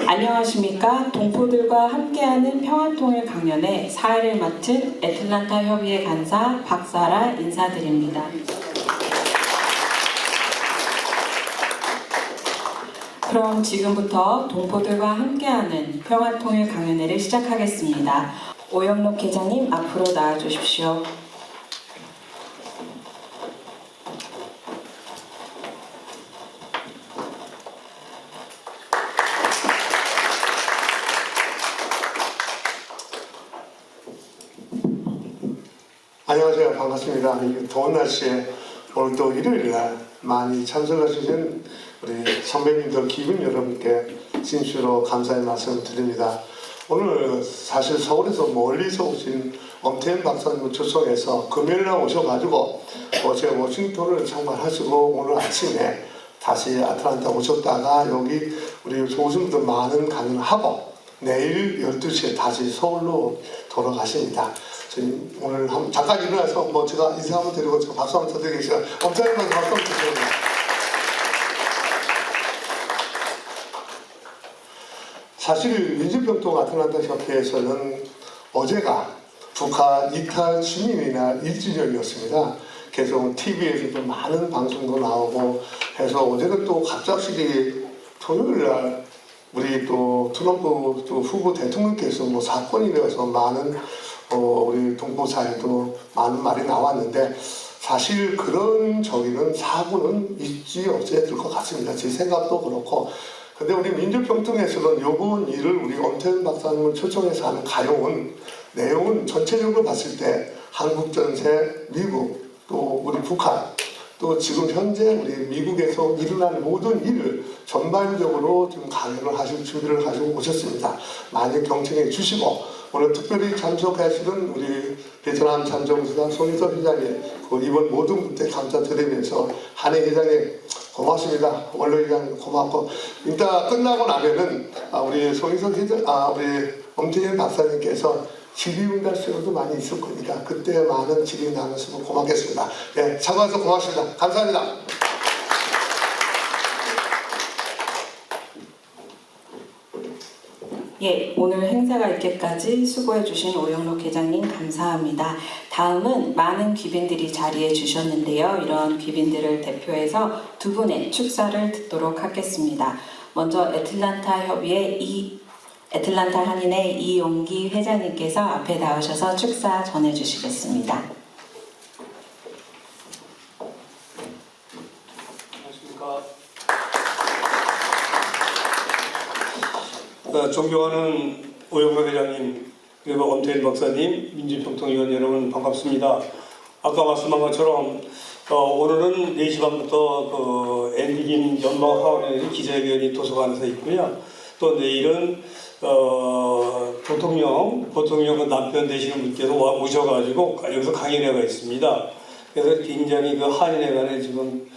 안녕하십니까. 동포들과 함께하는 평화통일 강연의 사회를 맡은 애틀란타 협의회 간사 박사라 인사드립니다. 그럼 지금부터 동포들과 함께하는 평화통일 강연회를 시작하겠습니다. 오영록 회장님 앞으로 나와주십시오. 안녕하세요. 반갑습니다. 더운 날씨에 오늘 또 일요일날 많이 참석해주신 우리 선배님들, 기분 여러분께 진심으로 감사의 말씀 드립니다. 오늘 사실 서울에서 멀리서 오신 엄태현 박사님을 초청해서 금요일날 오셔가지고 어제 워싱턴을 참관하시고 오늘 아침에 다시 아틀란타 오셨다가 여기 우리 오신 분들 많은 강연을 하고 내일 12시에 다시 서울로 돌아가십니다. 오늘 잠깐 일어나서 제가 인사 한번 드리고 제가 박수 한번 쳐드리겠습니다. 엄청나게 박수 한번 주십니다. 사실 민주평통 아틀란타 협회에서는 어제가 북한 이탈 주민이날 1주년이었습니다. 그래서 TV에서도 많은 방송도 나오고 해서 어제는 또 갑작스레 토요일날 우리 또 트럼프 또 후보 대통령께서 사건이 되어서 많은 우리 동포 사회도 많은 말이 나왔는데 사실 그런 사고는 있지 없어야 될 것 같습니다. 제 생각도 그렇고. 근데 우리 민주평통에서는 이번 일을 우리 엄태현 박사님을 초청해서 하는 내용은 전체적으로 봤을 때 한국 전세, 미국, 또 우리 북한, 또 지금 현재 우리 미국에서 일어나는 모든 일을 전반적으로 지금 강연을 하실 준비를 가지고 오셨습니다. 많이 경청해 주시고 오늘 특별히 참석하시는 우리 베트남 참정수단 손희섭 회장님 이번 모든 분께 감사드리면서 한해 회장님 고맙습니다. 원로 회장님 고맙고 이따 끝나고 나면은 우리 손희섭 회장, 우리 엄태현 박사님께서 질의응답시간도 많이 있을 거니까 그때 많은 질의 나누시면 고맙겠습니다. 네, 참가해서 고맙습니다. 감사합니다. 예, 오늘 행사가 있기까지 수고해주신 오영록 회장님 감사합니다. 다음은 많은 귀빈들이 자리해 주셨는데요. 이런 귀빈들을 대표해서 두 분의 축사를 듣도록 하겠습니다. 먼저 애틀란타 한인의 이용기 회장님께서 앞에 나오셔서 축사 전해주시겠습니다. 안녕하십니까. 존경하는 오영록 회장님, 그리고 엄태현 박사님, 민주평통위원 여러분 반갑습니다. 아까 말씀한 것처럼 오늘은 4시 반부터 앤디 김 연방하원의 기자회견이 도서관에서 있고요. 또 내일은 보통령 남편 되시는 분께서 오셔가지고 여기서 강연회가 있습니다. 그래서 굉장히 한인회 간에 지금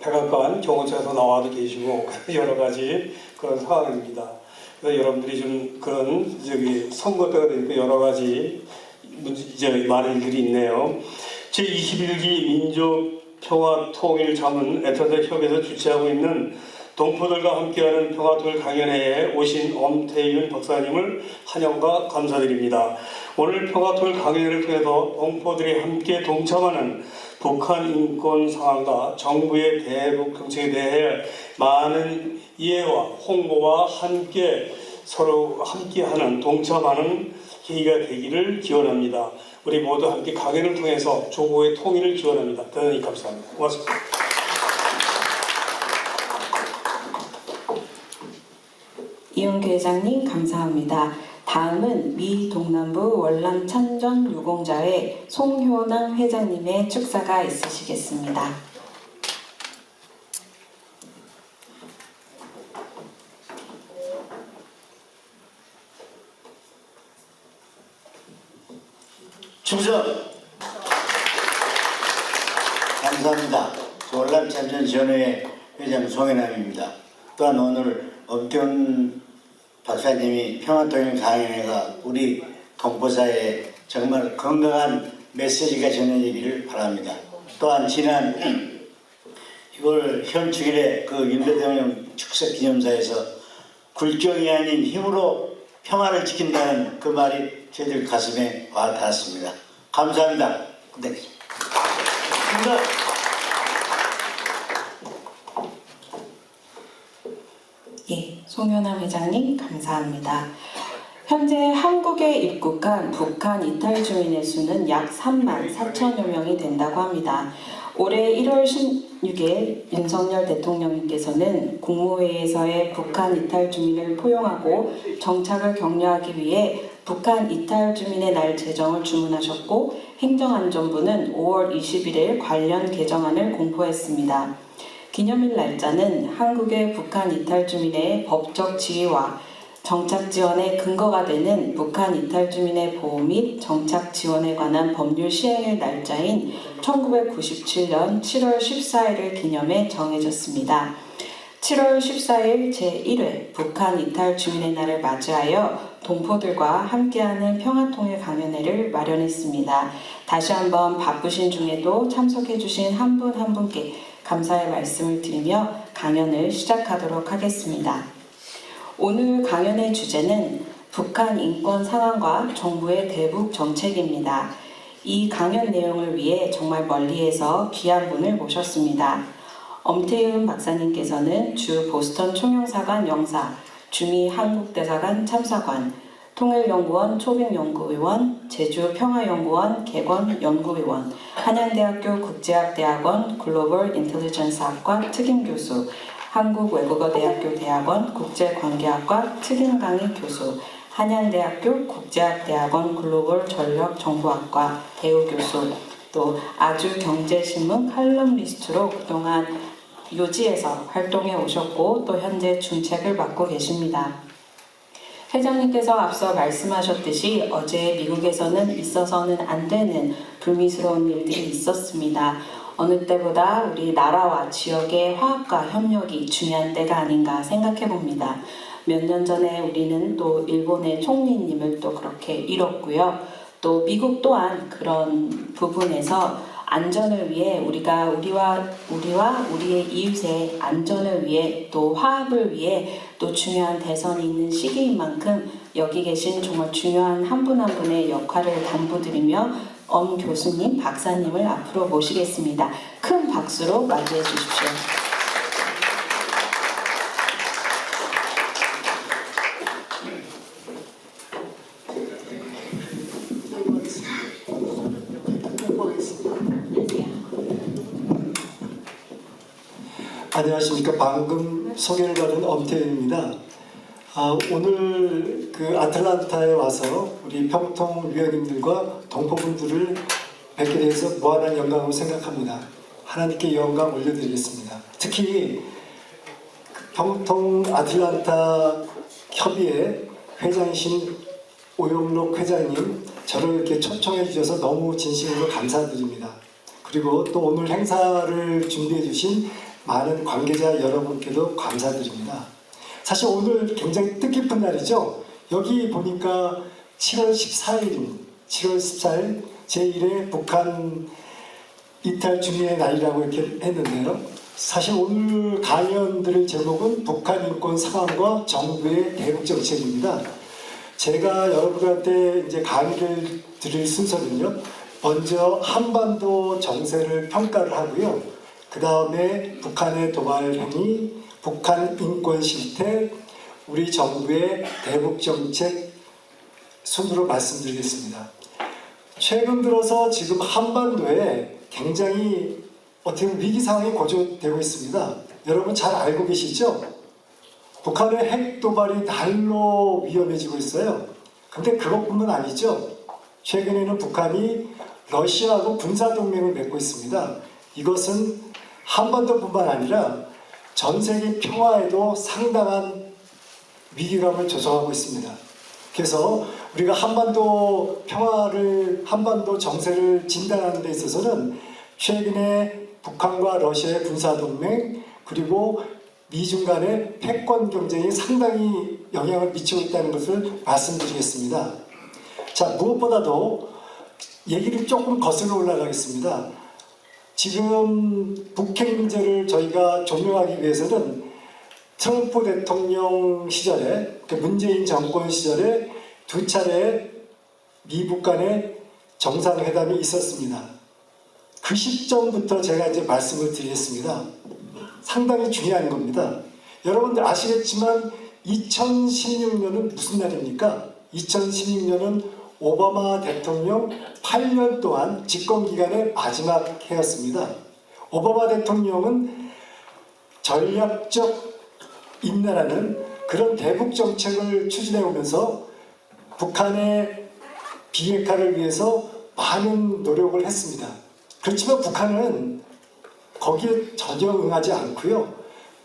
백악관 경호처에서 나와도 계시고 여러 가지 그런 상황입니다. 그래서 여러분들이 좀 그런 선거 때가 되니까 여러 가지 많은 일들이 있네요. 제21기 민족평화통일자문 애틀란타 협의회에서 주최하고 있는 동포들과 함께하는 평화통일 강연회에 오신 엄태윤 박사님을 환영과 감사드립니다. 오늘 평화통일 강연회를 통해서 동포들이 함께 동참하는 북한 인권 상황과 정부의 대북 정책에 대해 많은 이해와 홍보와 서로 함께하는 동참하는 계기가 되기를 기원합니다. 우리 모두 함께 강연을 통해서 조국의 통일을 기원합니다. 대단히 감사합니다. 고맙습니다. 이용기 회장님 감사합니다. 다음은 미 동남부 월남 찬전 유공자회 송효남 회장님의 축사가 있으시겠습니다. 충성! 감사합니다. 월남 찬전 지원회 회장 송혜남입니다. 또한 오늘 엄태훈 박사님이 평화통일 강연회가 우리 동포사회에 정말 건강한 메시지가 전해지기를 바랍니다. 또한 지난 6월 현충일에 윤 대통령 축사 기념사에서 굴경이 아닌 힘으로 평화를 지킨다는 그 말이 저희들 가슴에 와 닿았습니다. 감사합니다. 네. 감사합니다. 예, 송현암 회장님 감사합니다. 현재 한국에 입국한 북한 이탈 주민의 수는 약 3만 4천여 명이 된다고 합니다. 올해 1월 16일 윤석열 대통령님께서는 국무회의에서의 북한 이탈 주민을 포용하고 정착을 격려하기 위해 북한 이탈 주민의 날 제정을 주문하셨고 행정안전부는 5월 21일 관련 개정안을 공포했습니다. 기념일 날짜는 한국의 북한 이탈 주민의 법적 지위와 정착 지원의 근거가 되는 북한 이탈 주민의 보호 및 정착 지원에 관한 법률 시행일 날짜인 1997년 7월 14일을 기념해 정해졌습니다. 7월 14일 제1회 북한 이탈 주민의 날을 맞이하여 동포들과 함께하는 평화통일 강연회를 마련했습니다. 다시 한번 바쁘신 중에도 참석해주신 한 분 한 분께 감사의 말씀을 드리며 강연을 시작하도록 하겠습니다. 오늘 강연의 주제는 북한 인권 상황과 정부의 대북 정책입니다. 이 강연 내용을 위해 정말 멀리에서 귀한 분을 모셨습니다. 엄태윤 박사님께서는 주 보스턴 총영사관 영사, 주미 한국대사관 참사관, 통일연구원 초빙연구위원, 제주평화연구원 개건연구위원, 한양대학교 국제학대학원 글로벌 인텔리전스학과 특임교수, 한국외국어대학교 대학원 국제관계학과 특임강의 교수, 한양대학교 국제학대학원 글로벌 전력정보학과 대우교수, 또 아주경제신문 칼럼니스트로 그동안 요지에서 활동해 오셨고 또 현재 중책을 맡고 계십니다. 회장님께서 앞서 말씀하셨듯이 어제 미국에서는 있어서는 안 되는 불미스러운 일들이 있었습니다. 어느 때보다 우리 나라와 지역의 화합과 협력이 중요한 때가 아닌가 생각해 봅니다. 몇 년 전에 우리는 또 일본의 총리님을 또 그렇게 잃었고요. 또 미국 또한 그런 부분에서 안전을 위해 우리와 우리의 이웃의 안전을 위해 또 화합을 위해 또 중요한 대선이 있는 시기인 만큼 여기 계신 정말 중요한 한 분 한 분의 역할을 당부드리며 엄 교수님, 박사님을 앞으로 모시겠습니다. 큰 박수로 맞이해 주십시오. 안녕하십니까. 방금 소개를 받은 엄태윤입니다. 오늘 그 아틀란타에 와서 우리 평통 위원님들과 동포분들을 뵙게 돼서 무한한 영광으로 생각합니다. 하나님께 영광 올려드리겠습니다. 특히 평통 아틀란타 협의회 회장이신 오영록 회장님 저를 이렇게 초청해 주셔서 너무 진심으로 감사드립니다. 그리고 또 오늘 행사를 준비해 주신 많은 관계자 여러분께도 감사드립니다. 사실 오늘 굉장히 뜻깊은 날이죠. 여기 보니까 7월 14일 제1회 북한 이탈 주민의 날이라고 이렇게 했는데요. 사실 오늘 강연 들을 제목은 북한 인권 상황과 정부의 대북 정책입니다. 제가 여러분한테 이제 강의를 드릴 순서는요. 먼저 한반도 정세를 평가를 하고요. 그 다음에 북한의 도발 행위, 북한 인권 실태, 우리 정부의 대북 정책 순으로 말씀드리겠습니다. 최근 들어서 지금 한반도에 굉장히 어떻게 보면 위기 상황이 고조되고 있습니다. 여러분 잘 알고 계시죠? 북한의 핵 도발이 날로 위험해지고 있어요. 근데 그것뿐만 아니죠. 최근에는 북한이 러시아하고 군사동맹을 맺고 있습니다. 이것은 한반도뿐만 아니라 전 세계 평화에도 상당한 위기감을 조성하고 있습니다. 그래서 우리가 한반도 평화를, 한반도 정세를 진단하는 데 있어서는 최근에 북한과 러시아의 군사동맹 그리고 미중 간의 패권 경쟁이 상당히 영향을 미치고 있다는 것을 말씀드리겠습니다. 자, 무엇보다도 얘기를 조금 거슬러 올라가겠습니다. 지금 북핵 문제를 저희가 조명하기 위해서는 트럼프 대통령 시절에, 문재인 정권 시절에 두 차례 미북 간의 정상회담이 있었습니다. 그 시점부터 제가 이제 말씀을 드리겠습니다. 상당히 중요한 겁니다. 여러분들 아시겠지만 2016년은 무슨 날입니까? 2016년은 오바마 대통령 8년 동안 집권기간의 마지막 해였습니다. 오바마 대통령은 전략적 인내라는 그런 대북 정책을 추진해 오면서 북한의 비핵화를 위해서 많은 노력을 했습니다. 그렇지만 북한은 거기에 전혀 응하지 않고요.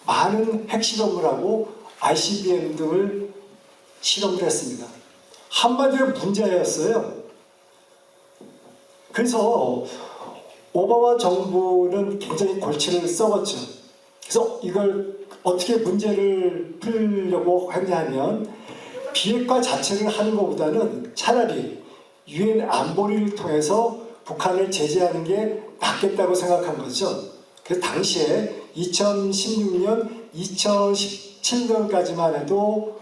많은 핵실험을 하고 ICBM 등을 실험을 했습니다. 한마디로 문제였어요. 그래서 오바마 정부는 굉장히 골치를 썩었죠. 그래서 이걸 어떻게 문제를 풀려고 하냐면 비핵화 자체를 하는 것보다는 차라리 유엔 안보리를 통해서 북한을 제재하는 게 낫겠다고 생각한 거죠. 그래서 당시에 2016년, 2017년까지만 해도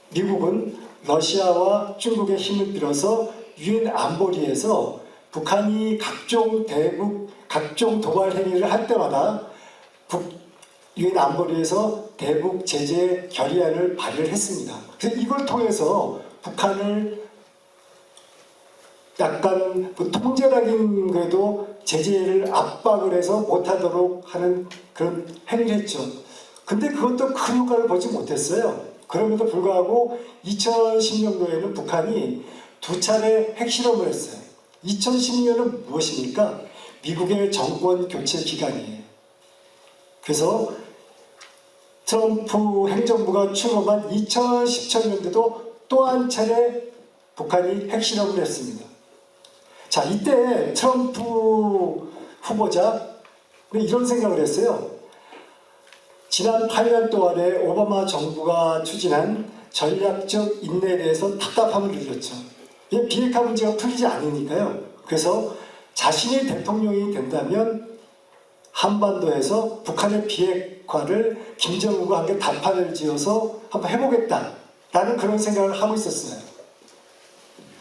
미국은 러시아와 중국의 힘을 빌어서 유엔 안보리에서 북한이 각종 도발 행위를 할 때마다 유엔 안보리에서 대북 제재 결의안을 발의를 했습니다. 그래서 이걸 통해서 북한을 약간 통제적인 그래도 제재를 압박을 해서 못하도록 하는 그런 행위를 했죠. 근데 그것도 큰 효과를 보지 못했어요. 그럼에도 불구하고 2010년도에는 북한이 두 차례 핵실험을 했어요. 2010년은 무엇입니까? 미국의 정권 교체 기간이에요. 그래서 트럼프 행정부가 출범한 2017년도도 또 한 차례 북한이 핵실험을 했습니다. 자, 이때 트럼프 후보자 이런 생각을 했어요. 지난 8년 동안에 오바마 정부가 추진한 전략적 인내에 대해서 답답함을 느꼈죠. 비핵화 문제가 풀리지 않으니까요. 그래서 자신이 대통령이 된다면 한반도에서 북한의 비핵화를 김정은과 함께 단판을 지어서 한번 해보겠다라는 그런 생각을 하고 있었어요.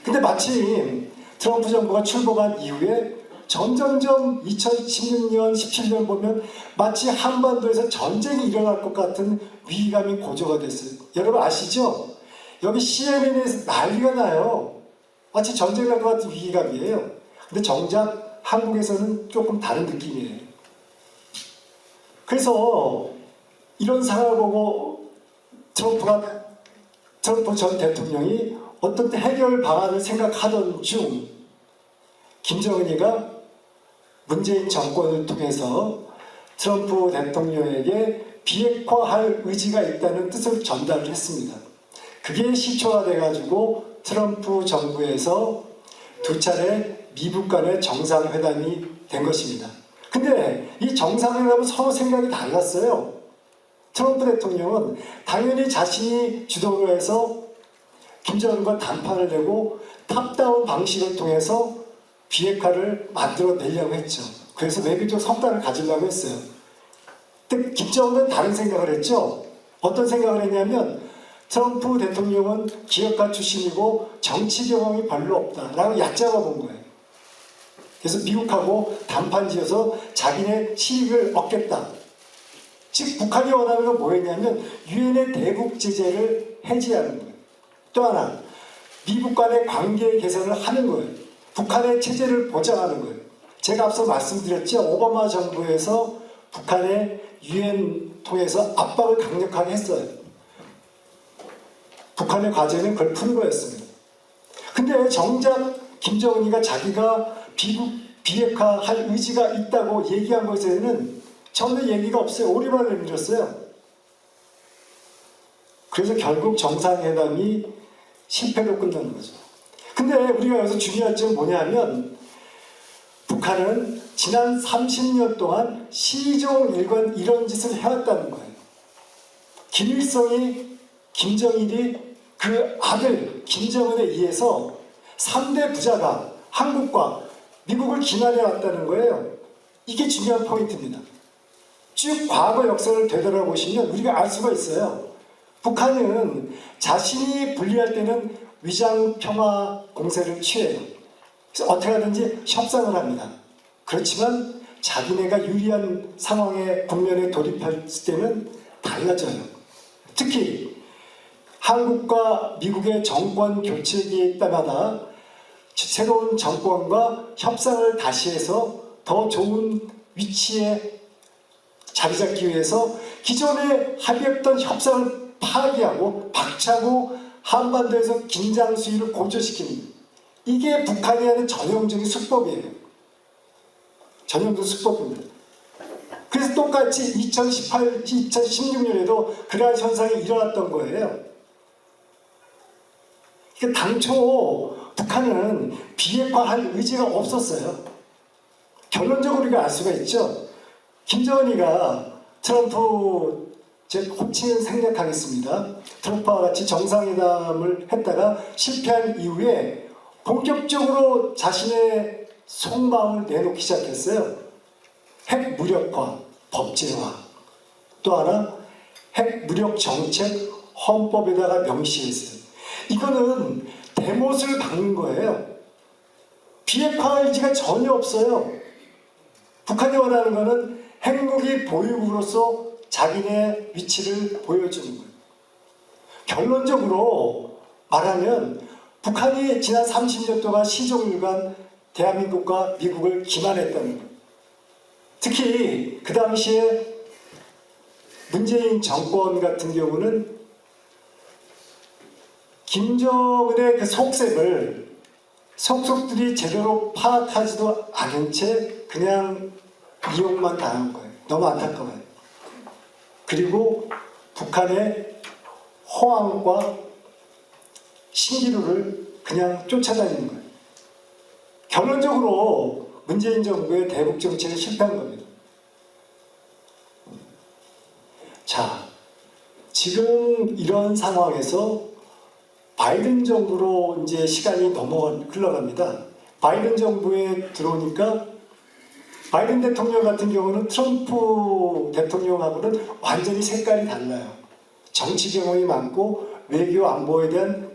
근데 마침 트럼프 정부가 출범한 이후에 점점점 2016년, 17년 보면 마치 한반도에서 전쟁이 일어날 것 같은 위기감이 고조가 됐어요. 여러분 아시죠? 여기 CNN에서 난리가 나요. 마치 전쟁이 날 것 같은 위기감이에요. 근데 정작 한국에서는 조금 다른 느낌이에요. 그래서 이런 상황을 보고 트럼프 전 대통령이 어떤 해결 방안을 생각하던 중 김정은이가 문재인 정권을 통해서 트럼프 대통령에게 비핵화할 의지가 있다는 뜻을 전달을 했습니다. 그게 시초화돼가지고 트럼프 정부에서 두 차례 미국 간의 정상회담이 된 것입니다. 근데 이 정상회담은 서로 생각이 달랐어요. 트럼프 대통령은 당연히 자신이 주도를 해서 김정은과 단판을 내고 탑다운 방식을 통해서 비핵화를 만들어내려고 했죠. 그래서 외교적 성과를 가지려고 했어요. 근데 김정은은 다른 생각을 했죠. 어떤 생각을 했냐면 트럼프 대통령은 기업가 출신이고 정치 경험이 별로 없다라고 얕잡아 본 거예요. 그래서 미국하고 단판 지어서 자기네 실익을 얻겠다. 즉 북한이 원하는 건 뭐였냐면 유엔의 대북 제재를 해제하는 거예요. 또 하나 미국 간의 관계 개선을 하는 거예요. 북한의 체제를 보장하는 거예요. 제가 앞서 말씀드렸죠. 오바마 정부에서 북한의 유엔 통해서 압박을 강력하게 했어요. 북한의 과제는 그걸 푸는 거였습니다. 근데 정작 김정은이가 자기가 비핵화할 의지가 있다고 얘기한 것에는 전혀 얘기가 없어요. 오리발 내밀었어요. 그래서 결국 정상회담이 실패로 끝나는 거죠. 근데 우리가 여기서 중요한 점은 뭐냐면 북한은 지난 30년 동안 시종일관 이런 짓을 해왔다는 거예요. 김일성이 김정일이 그 아들 김정은에 의해서 3대 부자가 한국과 미국을 기만해 왔다는 거예요. 이게 중요한 포인트입니다. 쭉 과거 역사를 되돌아보시면 우리가 알 수가 있어요. 북한은 자신이 불리할 때는 위장 평화 공세를 취해요. 그래서 어떻게 하든지 협상을 합니다. 그렇지만 자기네가 유리한 상황에 국면에 돌입할 때는 달라져요. 특히 한국과 미국의 정권 교체기에 따마다 새로운 정권과 협상을 다시 해서 더 좋은 위치에 자리 잡기 위해서 기존에 합의했던 협상을 파기하고 박차고 한반도에서 긴장 수위를 고조시키는, 이게 북한이 하는 전형적인 수법이에요. 전형적인 수법입니다. 그래서 똑같이 2016년에도 그러한 현상이 일어났던 거예요. 그러니까 당초 북한은 비핵화할 의지가 없었어요. 결론적으로 우리가 알 수가 있죠. 김정은이가 트럼프, 제 호칭은 생략하겠습니다. 트럼프와 같이 정상회담을 했다가 실패한 이후에 본격적으로 자신의 속마음을 내놓기 시작했어요. 핵 무력화, 법제화, 또 하나 핵 무력 정책 헌법에다가 명시했어요. 이거는 대못을 박는 거예요. 비핵화 의지가 전혀 없어요. 북한이 원하는 거는 핵무기 보유국으로서 자기네 위치를 보여주는 거예요. 결론적으로 말하면 북한이 지난 30년 동안 시종일관 대한민국과 미국을 기만했다는 거예요. 특히 그 당시에 문재인 정권 같은 경우는 김정은의 그 속셈을 속속들이 제대로 파악하지도 않은 채 그냥 이용만 당한 거예요. 너무 안타까워요. 그리고 북한의 호황과 신기루를 그냥 쫓아다니는 거예요. 결론적으로 문재인 정부의 대북 정책이 실패한 겁니다. 자, 지금 이런 상황에서 바이든 정부로 이제 시간이 흘러갑니다. 바이든 정부에 들어오니까 바이든 대통령 같은 경우는 트럼프 대통령하고는 완전히 색깔이 달라요. 정치 경험이 많고 외교 안보에 대한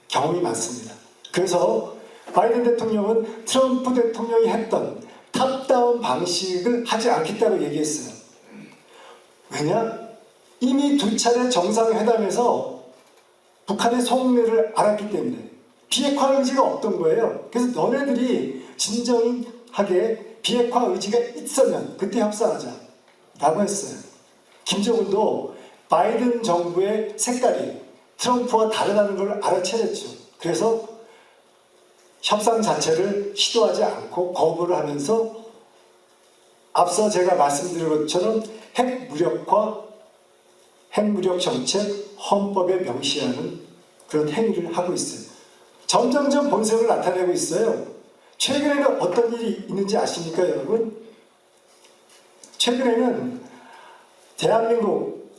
경험이 많습니다. 그래서 바이든 대통령은 트럼프 대통령이 했던 탑다운 방식을 하지 않겠다고 얘기했어요. 왜냐? 이미 2차례 정상회담에서 북한의 속내를 알았기 때문에 비핵화 의지가 없던 거예요. 그래서 너네들이 진정하게 비핵화 의지가 있으면 그때 협상하자 라고 했어요. 김정은도 바이든 정부의 색깔이 트럼프와 다르다는 걸 알아채렸죠. 그래서 협상 자체를 시도하지 않고 거부를 하면서 앞서 제가 말씀드린 것처럼 핵무력화, 핵무력 정책, 헌법에 명시하는 그런 행위를 하고 있어요. 점점점 본색을 나타내고 있어요. 최근에는 어떤 일이 있는지 아십니까, 여러분? 최근에는 대한민국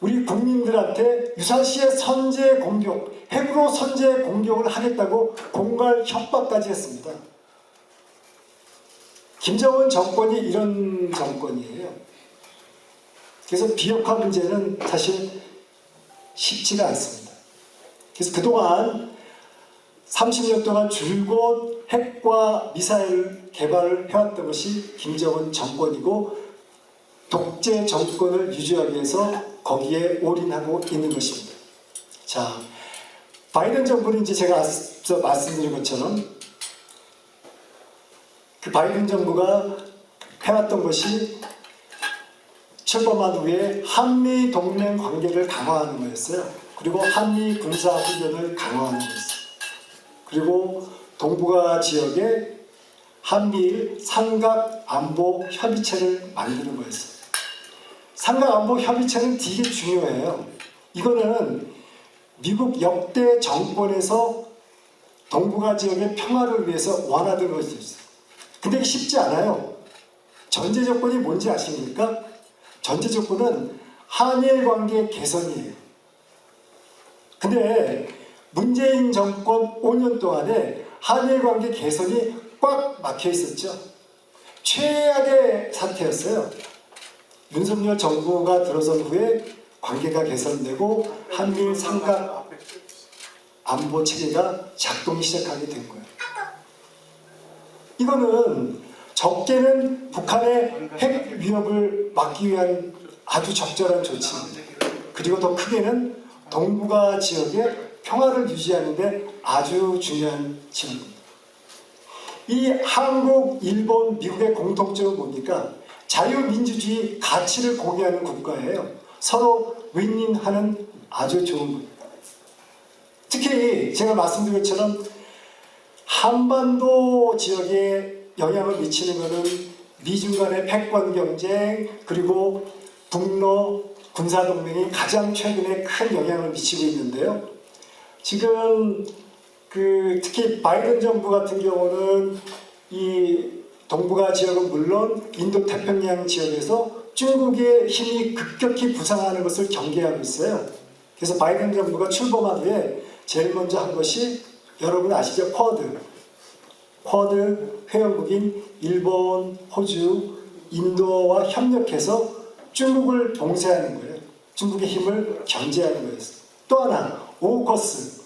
우리 국민들한테 유사시에 선제 공격, 핵으로 선제 공격을 하겠다고 공갈 협박까지 했습니다. 김정은 정권이 이런 정권이에요. 그래서 비핵화 문제는 사실 쉽지가 않습니다. 그래서 그동안 30년 동안 줄곧 핵과 미사일 개발을 해왔던 것이 김정은 정권이고 독재 정권을 유지하기 위해서 거기에 올인하고 있는 것입니다. 자, 바이든 정부는 이제 제가 앞서 말씀드린 것처럼 그 바이든 정부가 해왔던 것이 출범한 후에 한미 동맹 관계를 강화하는 거였어요. 그리고 한미 군사 훈련을 강화하는 거였어요. 그리고 동북아 지역에 한미일 삼각 안보 협의체를 만드는 거였어요. 삼각 안보 협의체는 되게 중요해요. 이거는 미국 역대 정권에서 동북아 지역의 평화를 위해서 원하던 것이었어요. 근데 이게 쉽지 않아요. 전제 조건이 뭔지 아십니까? 전제 조건은 한일 관계 개선이에요. 근데 문재인 정권 5년 동안에 한일 관계 개선이 꽉 막혀 있었죠. 최악의 사태였어요. 윤석열 정부가 들어선 후에 관계가 개선되고 한미일 삼각 안보 체계가 작동이 시작하게 된 거예요. 이거는 적게는 북한의 핵 위협을 막기 위한 아주 적절한 조치입니다. 그리고 더 크게는 동북아 지역의 평화를 유지하는 데 아주 중요한 지역입니다. 이 한국, 일본, 미국의 공통점은 뭡니까? 자유민주주의 가치를 공유하는 국가예요. 서로 윈윈하는 아주 좋은 겁니다. 특히 제가 말씀드린 것처럼 한반도 지역에 영향을 미치는 것은 미중 간의 패권 경쟁 그리고 북러 군사동맹이 가장 최근에 큰 영향을 미치고 있는데요. 지금 특히 바이든 정부 같은 경우는 이 동북아 지역은 물론 인도 태평양 지역에서 중국의 힘이 급격히 부상하는 것을 경계하고 있어요. 그래서 바이든 정부가 출범한 후에 제일 먼저 한 것이 여러분 아시죠? 쿼드 회원국인 일본, 호주, 인도와 협력해서 중국을 봉쇄하는 거예요. 중국의 힘을 견제하는 거예요. 또 하나 오커스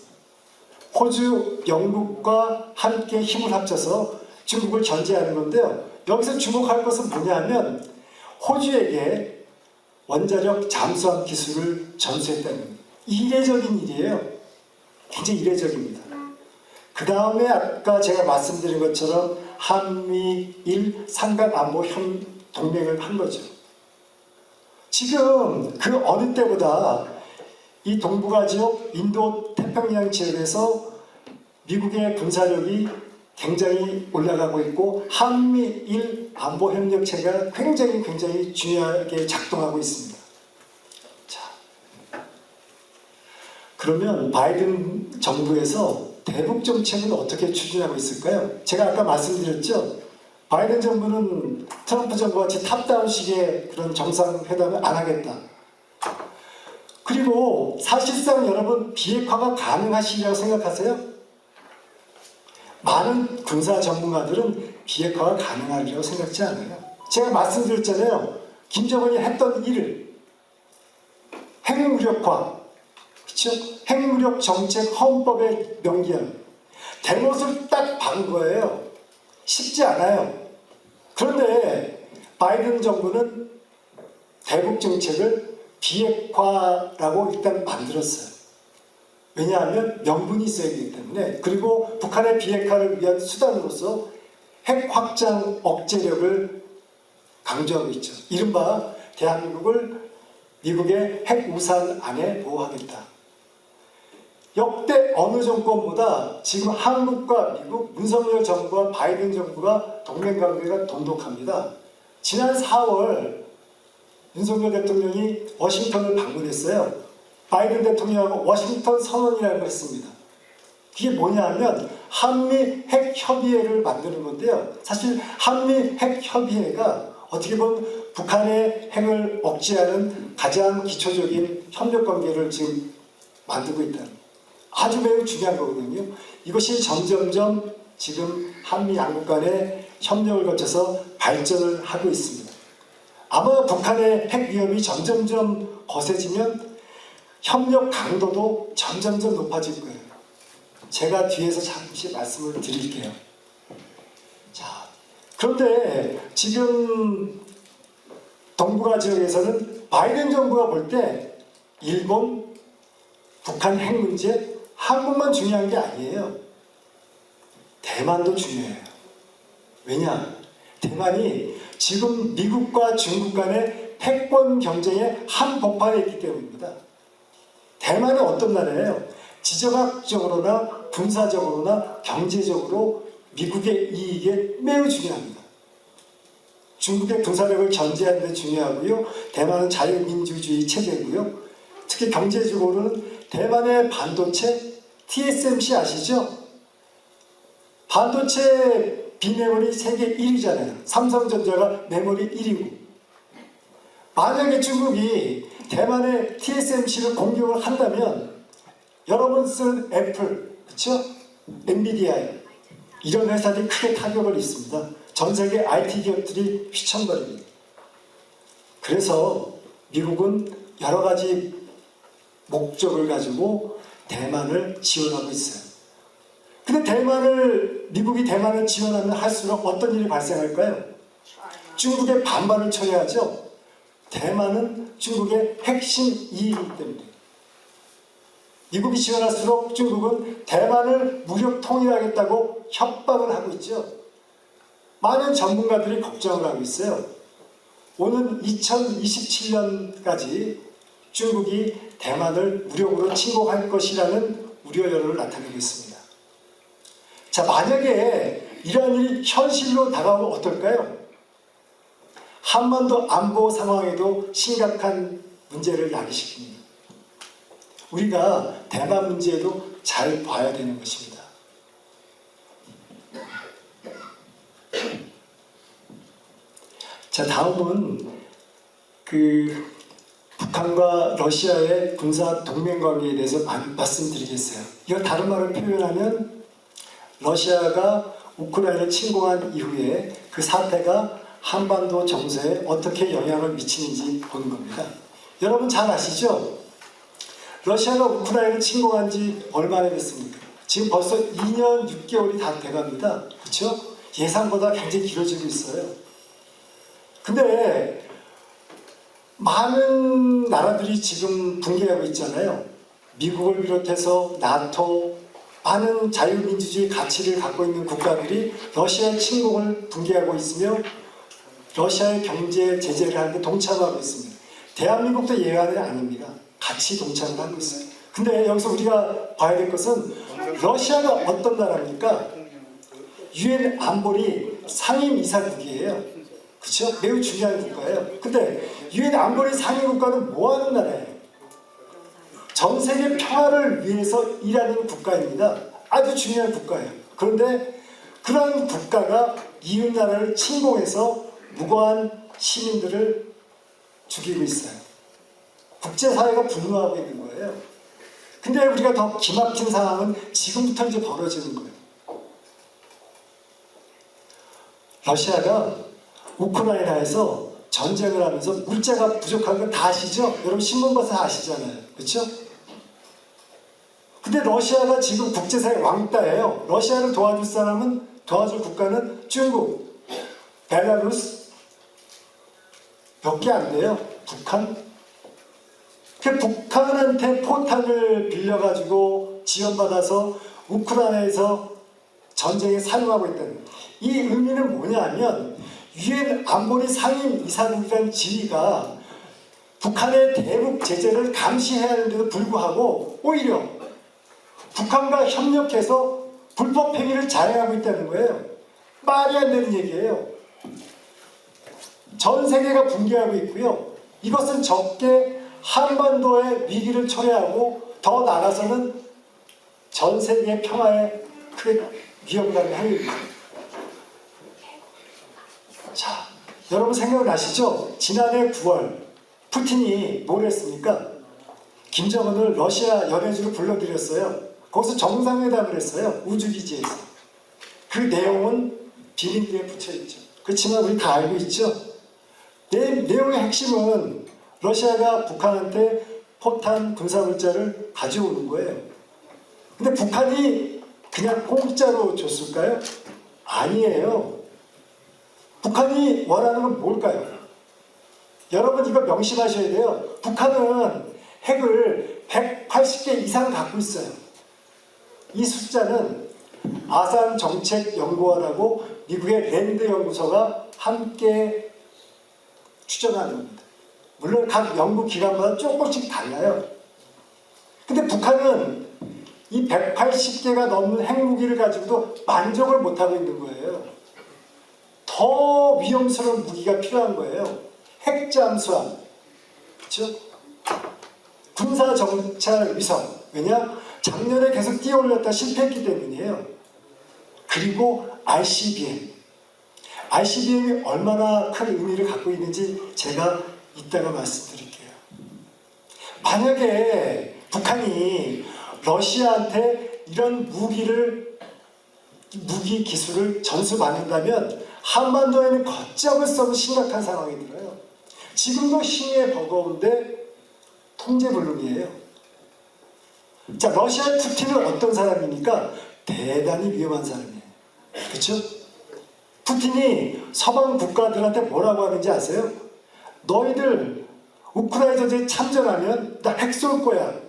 호주, 영국과 함께 힘을 합쳐서 중국을 견제하는 건데요. 여기서 주목할 것은 뭐냐면 호주에게 원자력 잠수함 기술을 전수했다는 겁니다. 이례적인 일이에요. 굉장히 이례적입니다. 그 다음에 아까 제가 말씀드린 것처럼 한미일 삼각안보 동맹을 한 거죠. 지금 그 어느 때보다 이 동북아 지역, 인도 태평양 지역에서 미국의 군사력이 굉장히 올라가고 있고 한미일 안보 협력체가 굉장히 중요하게 작동하고 있습니다. 자, 그러면 바이든 정부에서 대북 정책은 어떻게 추진하고 있을까요? 제가 아까 말씀드렸죠. 바이든 정부는 트럼프 정부와 같이 탑다운식의 그런 정상회담을 안 하겠다. 그리고 사실상 여러분 비핵화가 가능하시리라고 생각하세요? 많은 군사 전문가들은 비핵화가 가능하리라고 생각지 않아요. 제가 말씀드렸잖아요. 김정은이 했던 일을 핵무력화, 그렇죠? 핵무력 정책 헌법에 명기한 대못을 딱 박은 거예요. 쉽지 않아요. 그런데 바이든 정부는 대북 정책을 비핵화라고 일단 만들었어요. 왜냐하면 명분이 있어야 되기 때문에. 그리고 북한의 비핵화를 위한 수단으로서 핵 확장 억제력을 강조하고 있죠. 이른바 대한민국을 미국의 핵 우산 안에 보호하겠다. 역대 어느 정권보다 지금 한국과 미국, 윤석열 정부와 바이든 정부가 동맹관계가 돈독합니다. 지난 4월 윤석열 대통령이 워싱턴을 방문했어요. 바이든 대통령하고 워싱턴 선언이라는 걸 했습니다. 그게 뭐냐면 한미 핵 협의회를 만드는 건데요. 사실 한미 핵 협의회가 어떻게 보면 북한의 핵을 억제하는 가장 기초적인 협력 관계를 지금 만들고 있다는 아주 매우 중요한 거거든요. 이것이 점점점 지금 한미 양국 간의 협력을 거쳐서 발전을 하고 있습니다. 아마 북한의 핵 위협이 점점점 거세지면 협력 강도도 점점점 높아질 거예요. 제가 뒤에서 잠시 말씀을 드릴게요. 자, 그런데 지금 동북아 지역에서는 바이든 정부가 볼 때 일본, 북한 핵 문제, 한국만 중요한 게 아니에요. 대만도 중요해요. 왜냐? 대만이 지금 미국과 중국 간의 패권 경쟁에 한복판에 있기 때문입니다. 대만이 어떤 나라예요? 지정학적으로나 군사적으로나 경제적으로 미국의 이익에 매우 중요합니다. 중국의 군사력을 견제하는 데 중요하고요. 대만은 자유민주주의 체제고요. 특히 경제적으로는 대만의 반도체 TSMC 아시죠? 반도체 비메모리 세계 1위잖아요. 삼성전자가 메모리 1위고. 만약에 중국이 대만의 TSMC를 공격을 한다면 여러분 쓰는 애플, 그렇죠? 엔비디아 이런 회사들이 크게 타격을 입습니다. 전 세계 IT 기업들이 휘청거립니다. 그래서 미국은 여러 가지 목적을 가지고 대만을 지원하고 있어요. 근데 미국이 대만을 지원하면 할수록 어떤 일이 발생할까요? 중국의 반발을 초래하죠. 대만은 중국의 핵심 이익이기 때문에. 미국이 지원할수록 중국은 대만을 무력 통일하겠다고 협박을 하고 있죠. 많은 전문가들이 걱정을 하고 있어요. 오는 2027년까지 중국이 대만을 무력으로 침공할 것이라는 우려 여론을 나타내고 있습니다. 자, 만약에 이러한 일이 현실로 다가오면 어떨까요? 한반도 안보 상황에도 심각한 문제를 야기시킵니다. 우리가 대만 문제에도 잘 봐야 되는 것입니다. 자, 다음은 북한과 러시아의 군사 동맹 관계에 대해서 말씀드리겠어요. 이거 다른 말로 표현하면 러시아가 우크라이나를 침공한 이후에 그 사태가 한반도 정세에 어떻게 영향을 미치는지 보는 겁니다. 여러분 잘 아시죠? 러시아가 우크라이나를 침공한 지 얼마나 됐습니까? 지금 벌써 2년 6개월이 다 돼갑니다. 그렇죠? 예상보다 굉장히 길어지고 있어요. 근데 많은 나라들이 지금 붕괴하고 있잖아요. 미국을 비롯해서 나토, 많은 자유민주주의 가치를 갖고 있는 국가들이 러시아의 침공을 붕괴하고 있으며 러시아의 경제 제재를 하는데 동참하고 있습니다. 대한민국도 예외는 아닙니다. 같이 동참을 하고 있어요. 근데 여기서 우리가 봐야 될 것은 러시아가 어떤 나라입니까? 유엔 안보리 상임이사국이에요. 그렇죠? 매우 중요한 국가예요. 근데 유엔 안보리 상임국가는 뭐 하는 나라예요? 전 세계 평화를 위해서 일하는 국가입니다. 아주 중요한 국가예요. 그런데 그런 국가가 이웃 나라를 침공해서 무고한 시민들을 죽이고 있어요. 국제사회가 분노하고 있는 거예요. 근데 우리가 더 기막힌 상황은 지금부터 이제 벌어지는 거예요. 러시아가 우크라이나에서 전쟁을 하면서 물자가 부족한 건 다 아시죠? 여러분 신문 봐서 다 아시잖아요. 그렇죠? 근데 러시아가 지금 국제사회 왕따예요. 러시아를 도와줄 국가는 중국, 벨라루스 몇 개 안 돼요. 북한. 그 북한한테 포탄을 빌려가지고 지원받아서 우크라이나에서 전쟁에 사용하고 있다는 이 의미는 뭐냐면 유엔 안보리 상임이사국이라는 지위가 북한의 대북 제재를 감시해야 하는데도 불구하고 오히려 북한과 협력해서 불법 행위를 자행하고 있다는 거예요. 말이 안 되는 얘기예요. 전 세계가 붕괴하고 있고요. 이것은 적게 한반도의 위기를 초래하고 더 나아가서는 전 세계 평화에 크게 위험감이 합니다. 자, 여러분 생각나시죠? 지난해 9월 푸틴이 뭘 했습니까? 김정은을 러시아 연해주로 불러들였어요. 거기서 정상회담을 했어요. 우주기지에서. 그 내용은 비밀리에 붙여있죠. 그렇지만 우리 다 알고 있죠? 내용의 핵심은 러시아가 북한한테 포탄 군사물자를 가져오는 거예요. 근데 북한이 그냥 공짜로 줬을까요? 아니에요. 북한이 원하는 건 뭘까요? 여러분 이거 명심하셔야 돼요. 북한은 핵을 180개 이상 갖고 있어요. 이 숫자는 아산정책연구원하고 미국의 랜드 연구소가 함께 추정하는 겁니다. 물론 각 연구기관마다 조금씩 달라요. 근데 북한은 이 180개가 넘는 핵무기를 가지고도 만족을 못하고 있는 거예요. 더 위험스러운 무기가 필요한 거예요. 핵잠수함, 그렇죠? 군사정찰 위성. 왜냐? 작년에 계속 뛰어올렸다 실패했기 때문이에요. 그리고 ICBM. ICBM이 얼마나 큰 의미를 갖고 있는지 제가 이따가 말씀드릴게요. 만약에 북한이 러시아한테 이런 무기 기술을 전수받는다면 한반도에는 걷잡을 수 없는 심각한 상황이 들어요. 지금도 힘에 버거운데 통제불능이에요. 자, 러시아의 푸틴은 어떤 사람입니까? 대단히 위험한 사람이에요. 그렇죠? 푸틴이 서방 국가들한테 뭐라고 하는지 아세요? 너희들 우크라이나 전쟁에 참전하면 나 핵 쏠 거야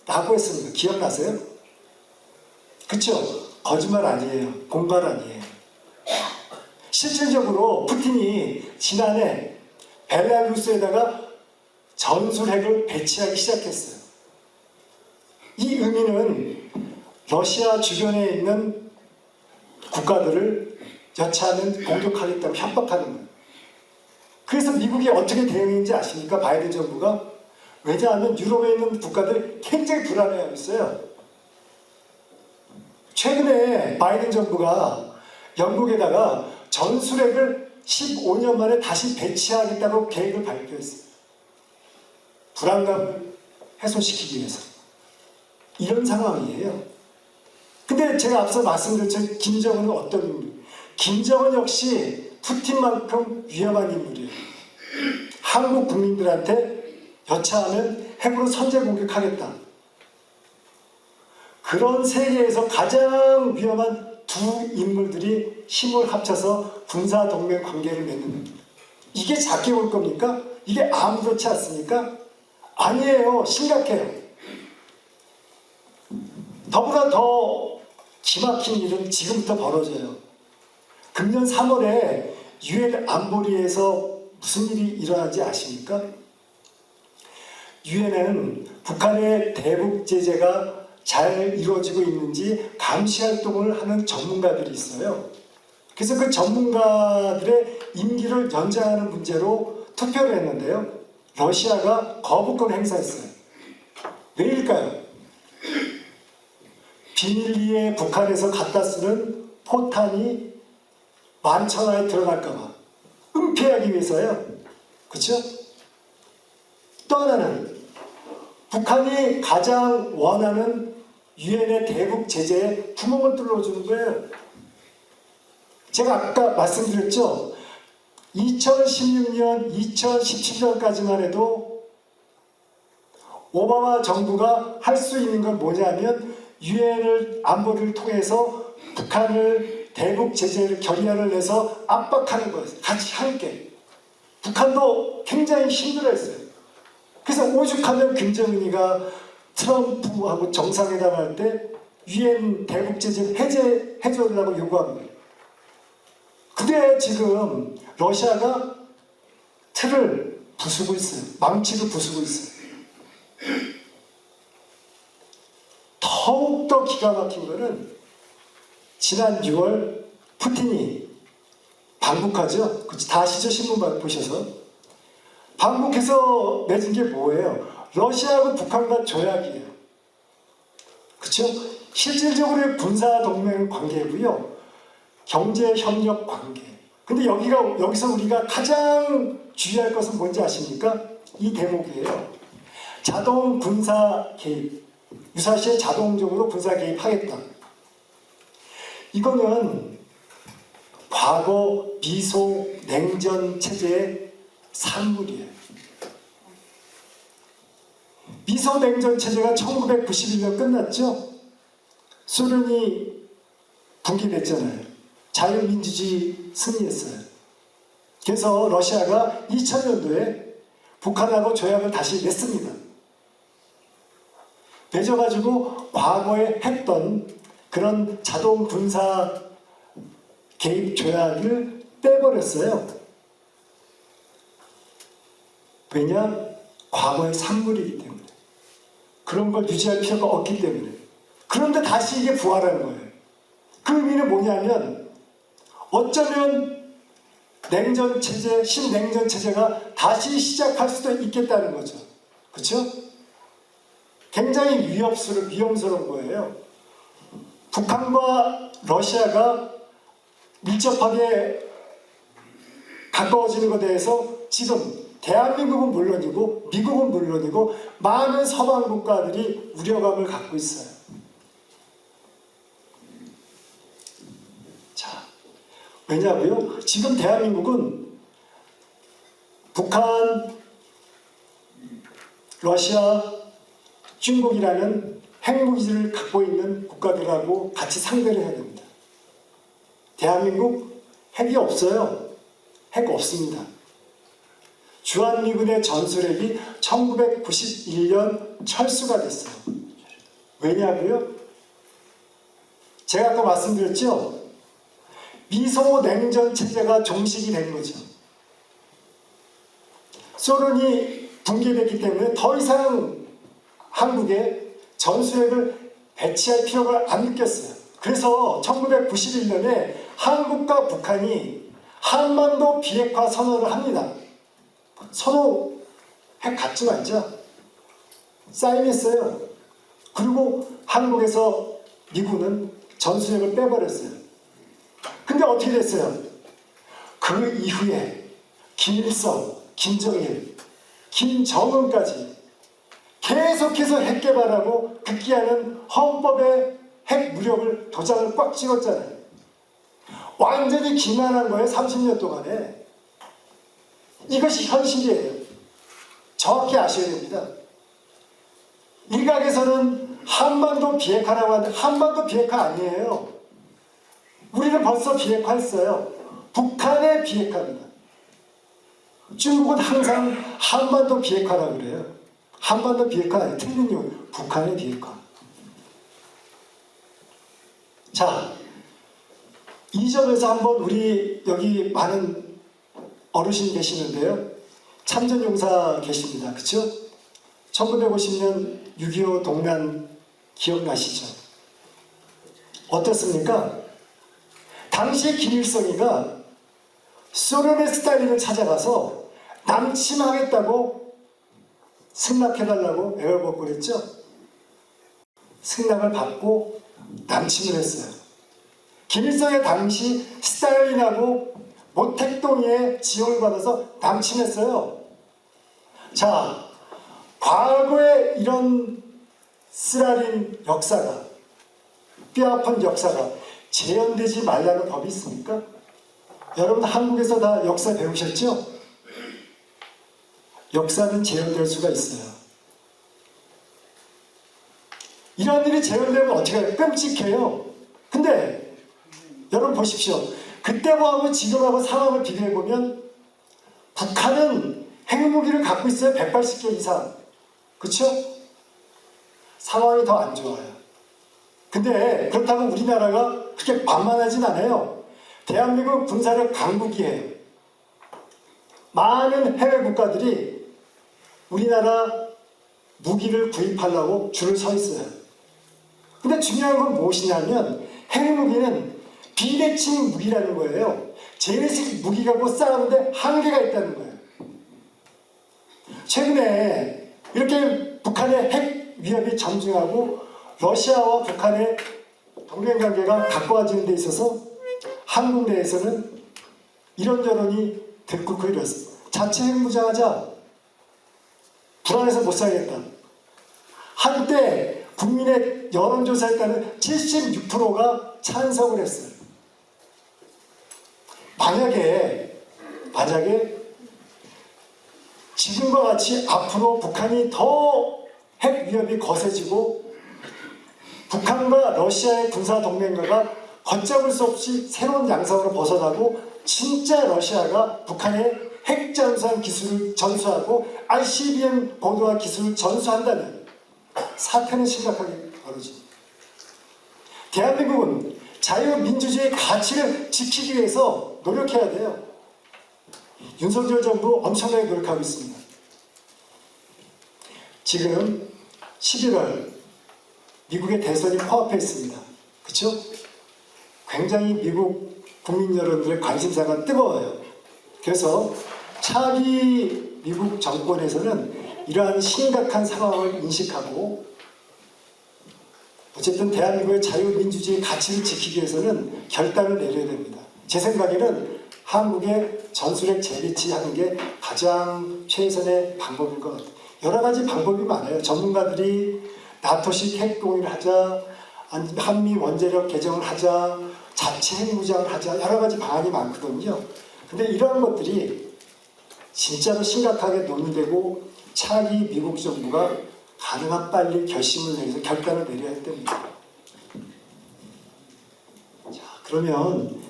라고 했습니다. 기억나세요? 그렇죠? 거짓말 아니에요. 공갈 아니에요. 실질적으로 푸틴이 지난해 벨라루스에다가 전술핵을 배치하기 시작했어요. 이 의미는 러시아 주변에 있는 국가들을 여차하면 공격하겠다고 협박하는 거예요. 그래서 미국이 어떻게 대응했는지 아십니까? 바이든 정부가? 왜냐하면 유럽에 있는 국가들이 굉장히 불안해하고 있어요. 최근에 바이든 정부가 영국에다가 전술핵을 15년 만에 다시 배치하겠다고 계획을 발표했어요. 불안감을 해소시키기 위해서. 이런 상황이에요. 근데 제가 앞서 말씀드렸죠. 김정은은 어떤 인물? 김정은 역시 푸틴만큼 위험한 인물이에요. 한국 국민들한테 여차하면 핵으로 선제 공격하겠다. 그런 세계에서 가장 위험한 두 인물들이 힘을 합쳐서 군사동맹 관계를 맺는 겁니다. 이게 작게 볼 겁니까? 이게 아무렇지 않습니까? 아니에요. 심각해요. 더구나 더 기막힌 일은 지금부터 벌어져요. 금년 3월에 유엔 안보리에서 무슨 일이 일어난지 아십니까? 유엔은 북한의 대북 제재가 잘 이루어지고 있는지 감시 활동을 하는 전문가들이 있어요. 그래서 그 전문가들의 임기를 연장하는 문제로 투표를 했는데요. 러시아가 거부권 행사했어요. 왜일까요? 비밀리에 북한에서 갖다 쓰는 포탄이 만천하에 들어갈까봐 은폐하기 위해서요. 그렇죠? 또 하나는 북한이 가장 원하는 유엔의 대북 제재에 구멍을 뚫어주는 거예요. 제가 아까 말씀드렸죠. 2016년, 2017년까지만 해도 오바마 정부가 할 수 있는 건 뭐냐면 유엔을 안보리를 통해서 북한을 대북 제재를 결의안을 내서 압박하는 거예요. 같이 함께. 북한도 굉장히 힘들어했어요. 그래서 오죽하면 김정은이가 트럼프하고 정상회담 할 때 유엔 대북 제재 해제해주려고 요구합니다. 근데 지금 러시아가 틀을 부수고 있어요. 망치를 부수고 있어요. 더욱더 기가 막힌 거는 지난 6월 푸틴이 방북하죠. 다 아시죠? 신문 보셔서. 방북해서 맺은 게 뭐예요? 러시아하고 북한과 조약이에요. 그렇죠? 실질적으로 군사동맹 관계고요. 경제협력 관계. 근데 여기서 우리가 가장 주의할 것은 뭔지 아십니까? 이 대목이에요. 자동 군사 개입. 유사시에 자동적으로 군사 개입하겠다. 이거는 과거 미소 냉전 체제의 산물이에요. 미소 냉전 체제가 1991년 끝났죠. 소련이 붕괴됐잖아요. 자유민주주의 승리했어요. 그래서 러시아가 2000년도에 북한하고 조약을 다시 맺습니다. 맺어가지고 과거에 했던 그런 자동 군사 개입 조약을 떼버렸어요. 왜냐? 과거의 산물이기 때문에. 그런 걸 유지할 필요가 없기 때문에. 그런데 다시 이게 부활하는 거예요. 그 의미는 뭐냐면 어쩌면 냉전 체제, 신냉전 체제가 다시 시작할 수도 있겠다는 거죠. 그렇죠? 굉장히 위험스러운 거예요. 북한과 러시아가 밀접하게 가까워지는 것에 대해서 지금 대한민국은 물론이고 미국은 물론이고 많은 서방 국가들이 우려감을 갖고 있어요. 자, 왜냐고요? 지금 대한민국은 북한, 러시아, 중국이라는 핵무기를 갖고 있는 국가들하고 같이 상대를 해야 됩니다. 대한민국 핵이 없어요. 핵 없습니다. 주한미군의 전술핵이 1991년 철수가 됐어요. 왜냐고요? 제가 아까 말씀드렸죠? 미소 냉전 체제가 종식이 된 거죠. 소련이 붕괴됐기 때문에 더 이상 한국에 전술핵을 배치할 필요가 안 느꼈어요. 그래서 1991년에 한국과 북한이 한반도 비핵화 선언을 합니다. 서로 핵 갖지 말자. 사인했어요. 그리고 한국에서 미군은 전술핵을 빼버렸어요. 근데 어떻게 됐어요? 그 이후에 김일성, 김정일, 김정은까지 계속해서 핵 개발하고 극기하는 헌법의 핵 무력을 도장을 꽉 찍었잖아요. 완전히 기만한 거예요. 30년 동안에. 이것이 현실이에요. 정확히 아셔야 됩니다. 일각에서는 한반도 비핵화라고 하는데 한반도 비핵화 아니에요. 우리는 벌써 비핵화했어요. 북한의 비핵화입니다. 중국은 항상 한반도 비핵화라고 그래요. 한반도 비핵화 아니에요. 틀린 이유. 북한의 비핵화. 자, 이 점에서 한번 우리 여기 많은 어르신 계시는데요. 참전용사 계십니다. 그렇죠? 1950년 6.25 동란 기억나시죠? 어떻습니까? 당시에 김일성이가 소련의 스탈린을 찾아가서 남침하겠다고 승낙해달라고 애걸복걸 했죠? 승낙을 받고 남침을 했어요. 김일성의 당시 스탈린하고 모택동에 지원을 받아서 남침했어요. 자, 과거에 이런 쓰라린 역사가, 뼈아픈 역사가 재현되지 말라는 법이 있습니까? 여러분 한국에서 다 역사 배우셨죠? 역사는 재현될 수가 있어요. 이런 일이 재현되면 어떻게 해요? 끔찍해요. 근데 여러분 보십시오. 그때하고 지금하고 상황을 비교해보면 북한은 핵무기를 갖고 있어요. 180개 이상. 그렇죠? 상황이 더 안 좋아요. 근데 그렇다고 우리나라가 그렇게 만만하진 않아요. 대한민국 군사력 강국이에요. 많은 해외 국가들이 우리나라 무기를 구입하려고 줄을 서 있어요. 근데 중요한 건 무엇이냐면 핵무기는 비대칭 무기라는 거예요. 쟤네식 무기 갖고 싸우는데 한계가 있다는 거예요. 최근에 이렇게 북한의 핵 위협이 점증하고 러시아와 북한의 동맹관계가 가까워지는 데 있어서 한국 내에서는 이런저런이 들끓고 이랬어요. 자체 핵무장하자. 불안해서 못 살겠다. 한때 국민의 여론조사에 따른 76%가 찬성을 했어요. 만약에 지금과 같이 앞으로 북한이 더 핵 위협이 거세지고 북한과 러시아의 군사 동맹가가 걷잡을 수 없이 새로운 양상으로 벗어나고 진짜 러시아가 북한의 핵 잠수함 기술을 전수하고 ICBM 고도화 기술을 전수한다면 사태는 심각하게 벌어집니다. 대한민국은 자유민주주의 가치를 지키기 위해서 노력해야 돼요. 윤석열 정부 엄청나게 노력하고 있습니다. 지금 11월 미국의 대선이 코앞에 있습니다. 그렇죠? 굉장히 미국 국민 여러분들의 관심사가 뜨거워요. 그래서 차기 미국 정권에서는 이러한 심각한 상황을 인식하고 어쨌든 대한민국의 자유민주주의 가치를 지키기 위해서는 결단을 내려야 됩니다. 제 생각에는 한국의 전술핵 재배치하는 게 가장 최선의 방법일 것 같아요. 여러 가지 방법이 많아요. 전문가들이 나토식 핵동의를 하자, 한미 원자력 개정을 하자, 자체 핵무장을 하자, 여러 가지 방안이 많거든요. 근데 이런 것들이 진짜로 심각하게 논의되고 차기 미국 정부가 가능한 빨리 결심을 내려서 결단을 내려야 됩니다. 자, 그러면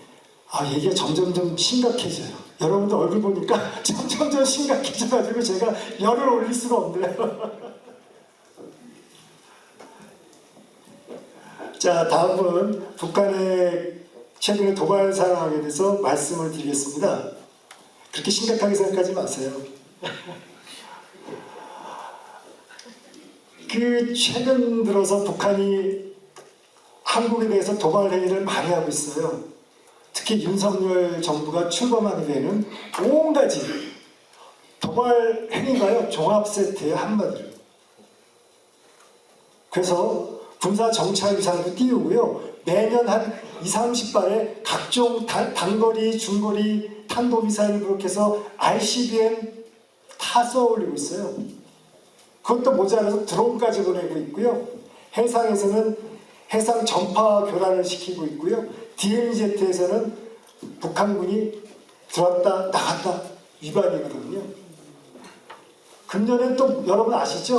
얘기가 점점점 심각해져요. 여러분들 얼굴 보니까 점점점 심각해져가지고 제가 열을 올릴 수가 없네요. 자, 다음은 북한의 최근의 도발 상황에 대해서 말씀을 드리겠습니다. 그렇게 심각하게 생각하지 마세요. 최근 들어서 북한이 한국에 대해서 도발 행위를 많이 하고 있어요. 특히 윤석열 정부가 출범한 후에는 온갖 도발 행위가요, 종합 세트의 한마디로. 그래서 군사 정찰 위상도 띄우고요. 매년 한 20-30발의 각종 단거리, 중거리 탄도미사일을 그렇게 해서 ICBM 다 쏘아 올리고 있어요. 그것도 모자라서 드론까지 보내고 있고요. 해상에서는 해상 전파 교란을 시키고 있고요. DMZ에서는 북한군이 들어왔다 나갔다 위반이거든요. 금년에 또 여러분 아시죠?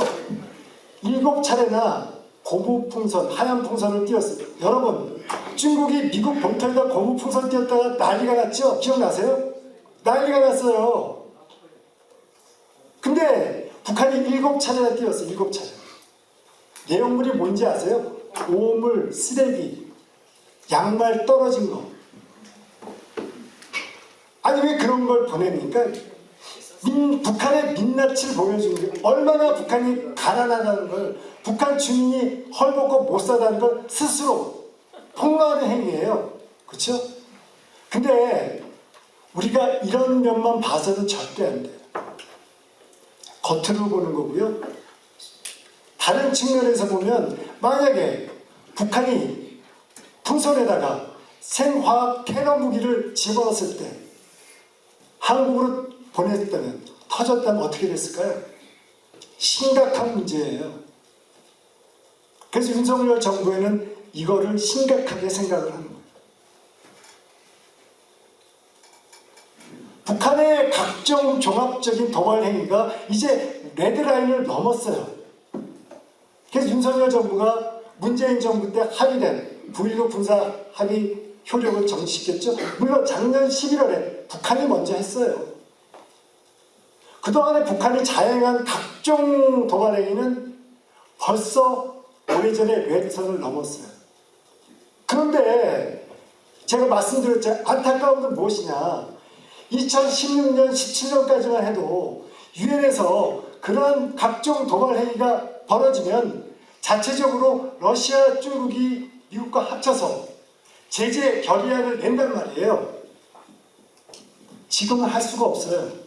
7차례나 고무풍선, 하얀 풍선을 띄웠어요. 여러분, 중국이 미국 본토에다 고무풍선 띄웠다가 난리가 났죠? 기억나세요? 난리가 났어요. 근데 북한이 7차례나 띄웠어요. 7차례. 내용물이 뭔지 아세요? 오물, 쓰레기, 양말 떨어진 거. 아니 왜 그런 걸 보냅니까? 북한의 민낯을 보여주는 게 얼마나 북한이 가난하다는 걸, 북한 주민이 헐벗고 못 사다는 걸 스스로 폭로하는 행위예요. 그렇죠? 근데 우리가 이런 면만 봐서는 절대 안 돼요. 겉으로 보는 거고요. 다른 측면에서 보면 만약에 북한이 풍선에다가 생화학 테러 무기를 집어넣었을 때 한국으로 보냈다면, 터졌다면 어떻게 됐을까요? 심각한 문제예요. 그래서 윤석열 정부에는 이거를 심각하게 생각을 하는 거예요. 북한의 각종 종합적인 도발 행위가 이제 레드라인을 넘었어요. 그래서 윤석열 정부가 문재인 정부 때 합의된 9.19 군사 합의 효력을 정지시켰죠. 물론 작년 11월에 북한이 먼저 했어요. 그동안에 북한이 자행한 각종 도발 행위는 벌써 오래전에 레드선을 넘었어요. 그런데 제가 말씀드렸죠. 안타까운 건 무엇이냐. 2016년, 17년까지만 해도 유엔에서 그런 각종 도발 행위가 벌어지면 자체적으로 러시아, 중국이 미국과 합쳐서 제재 결의안을 낸단 말이에요. 지금은 할 수가 없어요.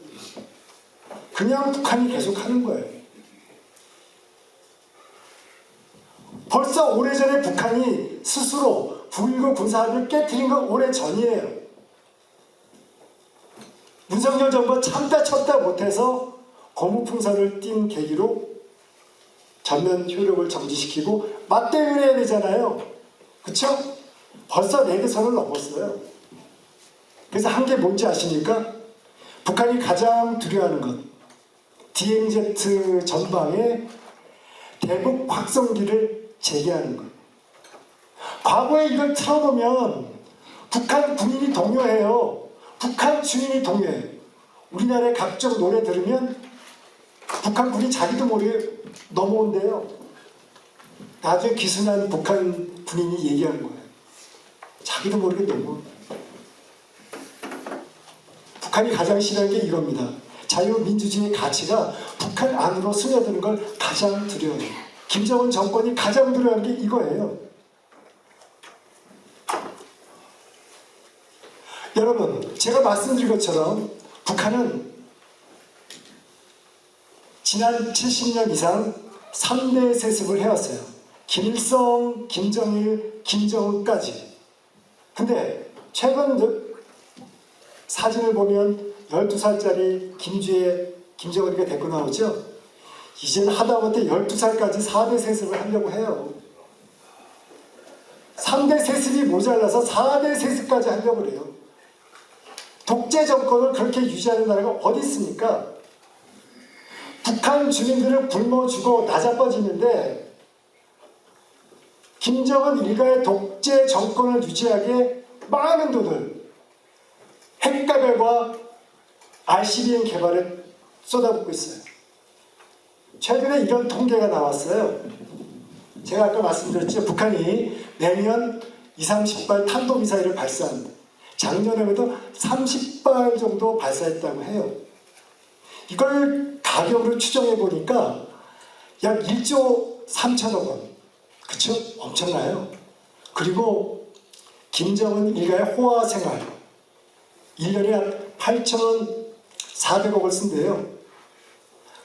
그냥 북한이 계속 하는 거예요. 벌써 오래전에 북한이 스스로 9.19 군사합의를 깨트린 건 오래전이에요. 윤석열 정부가 참다 쳤다 못해서 고무풍선을 띈 계기로 전면 효력을 정지시키고 맞대응을 해야 되잖아요. 그쵸? 벌써 레드선을 넘었어요. 그래서 한 게 뭔지 아십니까? 북한이 가장 두려워하는 것, DMZ 전방에 대북 확성기를 재개하는 것. 과거에 이걸 틀어놓으면 북한 군인이 동요해요. 북한 주민이 동요해요. 우리나라의 각종 노래 들으면 북한 군이 자기도 모르게 넘어온대요. 나중에 기순한 북한 군인이 얘기하는 거예요. 자기도 모르게 넘어온대요. 북한이 가장 싫어하는 게 이겁니다. 자유민주주의의 가치가 북한 안으로 스며드는 걸 가장 두려워해요. 김정은 정권이 가장 두려워하는 게 이거예요. 여러분, 제가 말씀드린 것처럼 북한은 지난 70년 이상 3대 세습을 해왔어요. 김일성, 김정일, 김정은까지. 근데 최근 사진을 보면 12살짜리 김정은이가 데리고 나오죠. 이제는 하다못해 12살까지 4대 세습을 하려고 해요. 3대 세습이 모자라서 4대 세습까지 하려고 그래요. 독재 독재 정권을 그렇게 유지하는 나라가 어디 있습니까? 북한 주민들을 굶어 죽어 나자빠지는데 김정은 일가의 독재 정권을 유지하기에 많은 돈을 핵가별과 ICBM 개발에 쏟아붓고 있어요. 최근에 이런 통계가 나왔어요. 제가 아까 말씀드렸죠. 북한이 내년 30발 탄도미사일을 발사한다. 작년에도 30발 정도 발사했다고 해요. 이걸 가격으로 추정해 보니까 약 1조 3천억 원. 그쵸? 엄청나요. 그리고 김정은 일가의 호화 생활 1년에 한 8,400억을 쓴대요.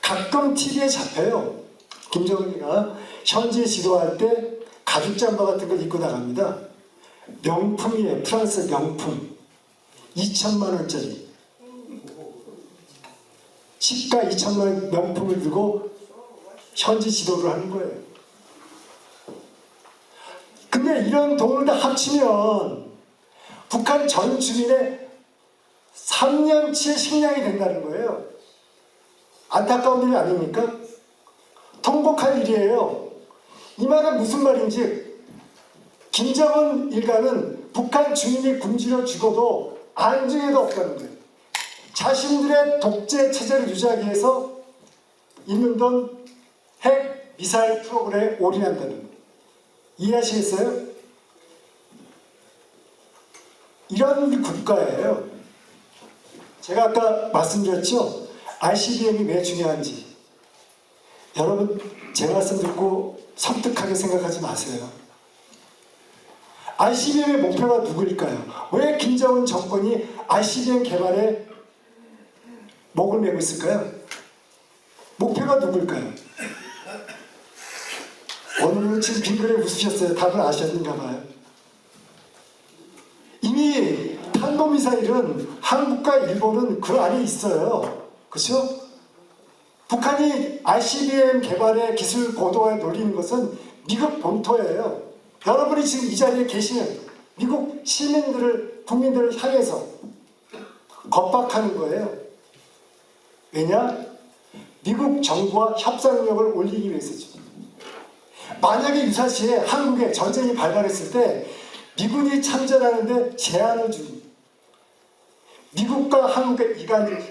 가끔 TV에 잡혀요. 김정은이가 현지 지도할 때 가죽 잠바 같은 걸 입고 나갑니다. 명품이에요. 프랑스 명품. 2천만 원짜리. 시가 2천만 원 명품을 들고 현지 지도를 하는 거예요. 근데 이런 돈을 다 합치면 북한 전 주민의 3년치의 식량이 된다는 거예요. 안타까운 일이 아닙니까? 통곡할 일이에요. 이 말은 무슨 말인지 김정은 일가는 북한 주민이 굶주려 죽어도 안중에도 없다는 거예요. 자신들의 독재 체제를 유지하기 위해서 있는 돈 핵 미사일 프로그램에 올인한다는 거예요. 이해하시겠어요? 이런 국가예요. 제가 아까 말씀드렸죠? ICBM이 왜 중요한지. 여러분 제 말씀 듣고 섬뜩하게 생각하지 마세요. ICBM의 목표가 누구일까요? 왜 김정은 정권이 ICBM 개발에 목을 메고 있을까요? 목표가 누구일까요? 오늘은 지금 빙그레 웃으셨어요. 답을 아셨는가 봐요. 이미 탄도미사일은 한국과 일본은 그 안에 있어요. 그렇죠? 북한이 ICBM 개발의 기술 고도화에 노리는 것은 미국 본토예요. 여러분이 지금 이 자리에 계시는 미국 시민들을, 국민들을 향해서 겁박하는 거예요. 왜냐? 미국 정부와 협상력을 올리기 위해서죠. 만약에 유사시에 한국에 전쟁이 발발했을 때 미군이 참전하는데 제한을 준 미국과 한국의 이간질,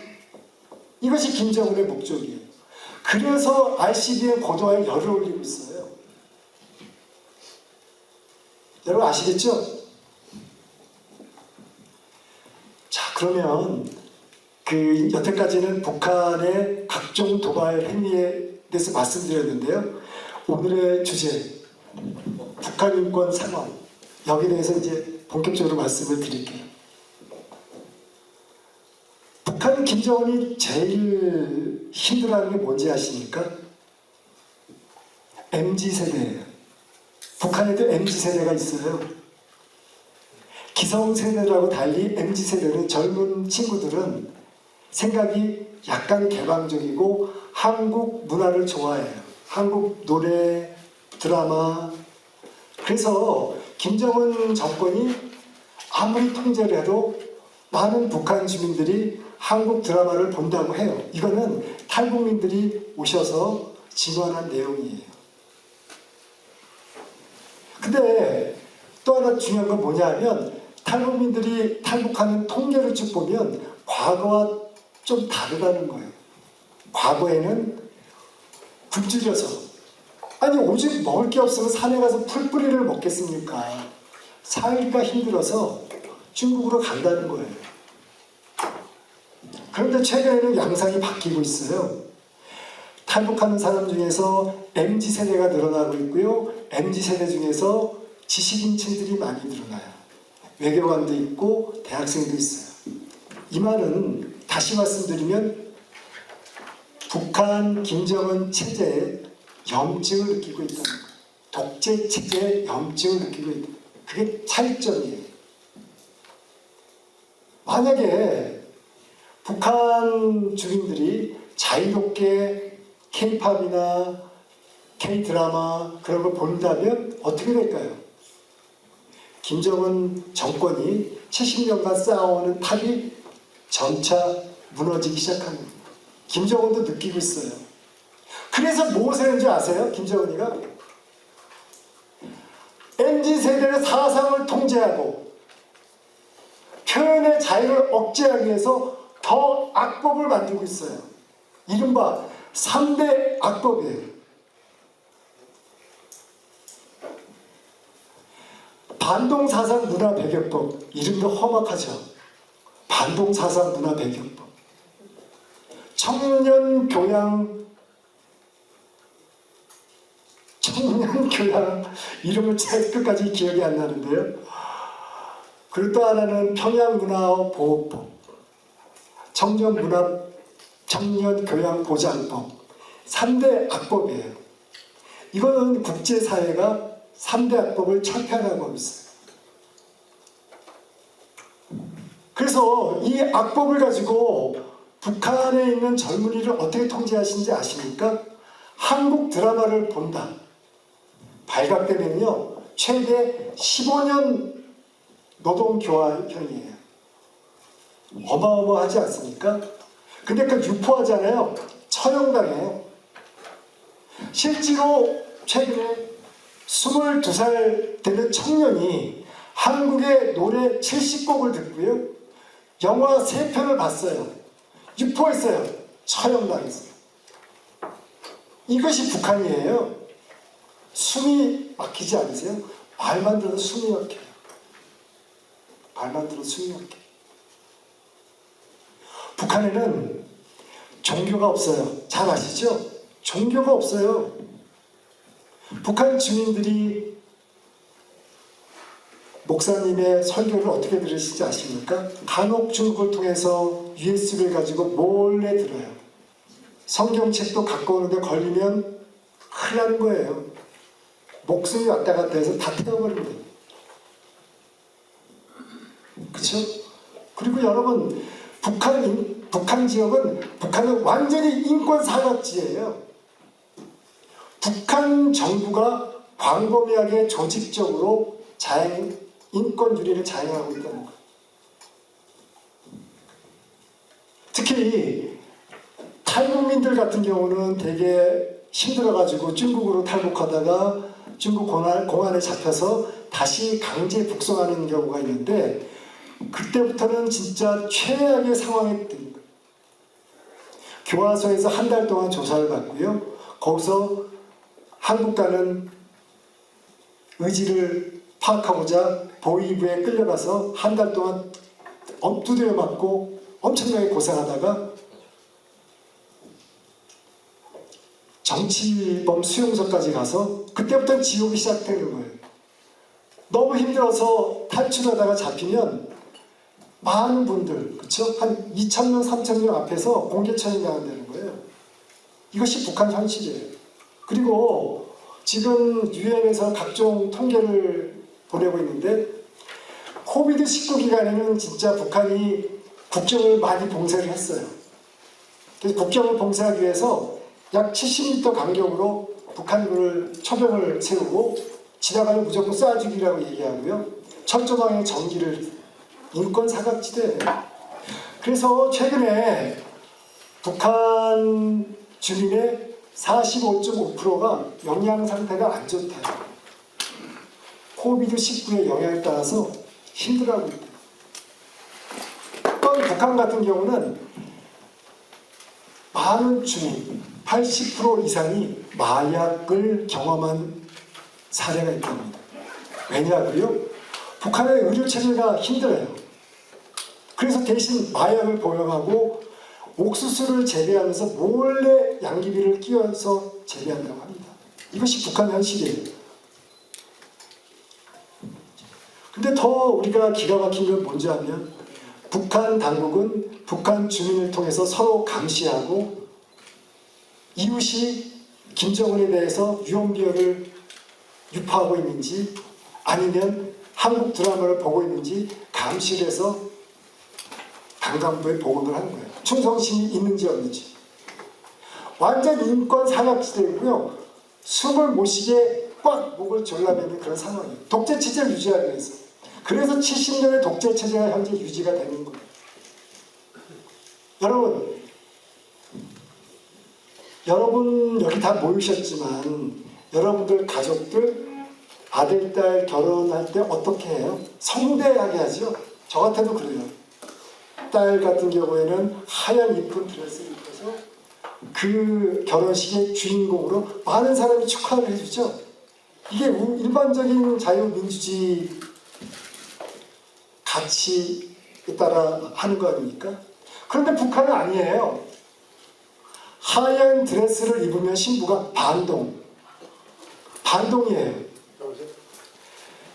이것이 김정은의 목적이에요. 그래서 ICBM 고도화에 열을 올리고 있어요. 여러분 아시겠죠? 자, 그러면 여태까지는 북한의 각종 도발 행위에 대해서 말씀드렸는데요. 오늘의 주제, 북한 인권 상황, 여기에 대해서 이제 본격적으로 말씀을 드릴게요. 북한 김정은이 제일 힘들어하는 게 뭔지 아십니까? MZ세대예요. 북한에도 MZ세대가 있어요. 기성세대라고 달리 MZ세대는 젊은 친구들은 생각이 약간 개방적이고 한국 문화를 좋아해요. 한국 노래, 드라마. 그래서 김정은 정권이 아무리 통제를 해도 많은 북한 주민들이 한국 드라마를 본다고 해요. 이거는 탈북민들이 오셔서 진언한 내용이에요. 근데 또 하나 중요한 건 뭐냐면 탈북민들이 탈북하는 통계를 쭉 보면 과거와 좀 다르다는 거예요. 과거에는 굶주려서, 아니 오직 먹을 게 없으면 산에 가서 풀뿌리를 먹겠습니까? 살기가 힘들어서 중국으로 간다는 거예요. 그런데 최근에는 양상이 바뀌고 있어요. 탈북하는 사람 중에서 MZ세대가 늘어나고 있고요. MZ세대 중에서 지식인층들이 많이 늘어나요. 외교관도 있고 대학생도 있어요. 이 말은 다시 말씀드리면 북한 김정은 체제에 염증을 느끼고 있다는 거예요. 독재 체제에 염증을 느끼고 있다. 그게 차이점이에요. 만약에 북한 주민들이 자유롭게 K-팝이나 K-드라마 그런 걸 본다면 어떻게 될까요? 김정은 정권이 70년간 쌓아오는 탑이 점차 무너지기 시작합니다. 김정은도 느끼고 있어요. 그래서 무엇을 했는지 아세요? 김정은이가 MZ세대의 사상을 통제하고 표현의 자유를 억제하기 위해서 더 악법을 만들고 있어요. 이른바 3대 악법이에요. 반동사상 문화 배격법, 이름도 험악하죠. 반동사상 문화 배격법. 청년 교양 이름을 제 끝까지 기억이 안 나는데요. 그리고 또 하나는 평양문화보호법, 청년교양보장법, 3대 악법이에요. 이거는 국제사회가 3대 악법을 철폐하라고 하고 있어요. 그래서 이 악법을 가지고 북한에 있는 젊은이를 어떻게 통제하시는지 아십니까? 한국 드라마를 본다. 발각되면요, 최대 15년 노동교화형이에요. 어마어마하지 않습니까? 근데 그 유포하잖아요. 처형당해요. 실제로 최근에 22살 되는 청년이 한국의 노래 70곡을 듣고요, 영화 3편을 봤어요. 유포했어요. 처형당했어요. 이것이 북한이에요. 숨이 막히지 않으세요? 말만 들어도 숨이 막혀요. 말만 들어도 숨이 막혀요. 북한에는 종교가 없어요. 잘 아시죠? 종교가 없어요. 북한 주민들이 목사님의 설교를 어떻게 들으시지 아십니까? 간혹 중국을 통해서 USB를 가지고 몰래 들어요. 성경책도 갖고 오는데 걸리면 큰일 나는 거예요. 목숨이 왔다 갔다 해서 다 태워버립니다. 그렇죠? 그리고 여러분, 북한 지역은 북한은 완전히 인권 사각지예요. 북한 정부가 광범위하게 조직적으로 인권 유린을 자행하고 있다는 거예요. 특히 탈북민들 같은 경우는 되게 힘들어가지고 중국으로 탈북하다가 중국 공안에 잡혀서 다시 강제 북송하는 경우가 있는데, 그때부터는 진짜 최악의 상황이 된 거예요. 교화소에서 한 달 동안 조사를 받고요, 거기서 한국 가는 의지를 파악하고자 보위부에 끌려가서 한 달 동안 두드려 맞고 엄청나게 고생하다가 정치범 수용소까지 가서 그때부터 지옥이 시작되는 거예요. 너무 힘들어서 탈출하다가 잡히면 많은 분들, 그렇죠? 한 2,000명, 3,000명 앞에서 공개처리 당한다는 거예요. 이것이 북한 현실이에요. 그리고 지금 유엔에서 각종 통계를 보내고 있는데, 코비드-19 기간에는 진짜 북한이 국경을 많이 봉쇄를 했어요. 그래서 국경을 봉쇄하기 위해서 약 70m 간격으로 북한군을 초병을 세우고 지나가면 무조건 쏴 죽이라고 얘기하고요, 철조망에 전기를, 인권 사각지대예요. 그래서 최근에 북한 주민의 45.5%가 영양 상태가 안 좋대요. 코비드-19의 영향에 따라서 힘들어하고 있대요. 또 북한 같은 경우는 많은 주민, 80% 이상이 마약을 경험한 사례가 있답니다. 왜냐고요? 북한의 의료체계가 힘들어요. 그래서 대신 마약을 복용하고 옥수수를 재배하면서 몰래 양귀비를 끼워서 재배한다고 합니다. 이것이 북한 현실이에요. 근데 더 우리가 기가 막힌 건 뭔지 하면, 북한 당국은 북한 주민을 통해서 서로 감시하고 이웃이 김정은에 대해서 유언비어를 유포하고 있는지 아니면 한국 드라마를 보고 있는지 감시를 해서 당간부에 보고를 하는 거예요. 충성심이 있는지 없는지. 완전 인권 사각지대이고요, 숨을 못 쉬게 꽉 목을 졸라매는 그런 상황이에요. 독재 체제를 유지하기 위해서. 그래서 70년의 독재 체제가 현재 유지가 되는 거예요. 여러분 여기 다 모이셨지만 여러분들 가족들 아들, 딸 결혼할 때 어떻게 해요? 성대하게 하죠. 저 같아도 그래요. 딸 같은 경우에는 하얀 이쁜 드레스를 입어서 그 결혼식의 주인공으로 많은 사람이 축하를 해주죠. 이게 일반적인 자유민주주의 가치에 따라 하는 거 아닙니까? 그런데 북한은 아니에요. 하얀 드레스를 입으면 신부가 반동이에요.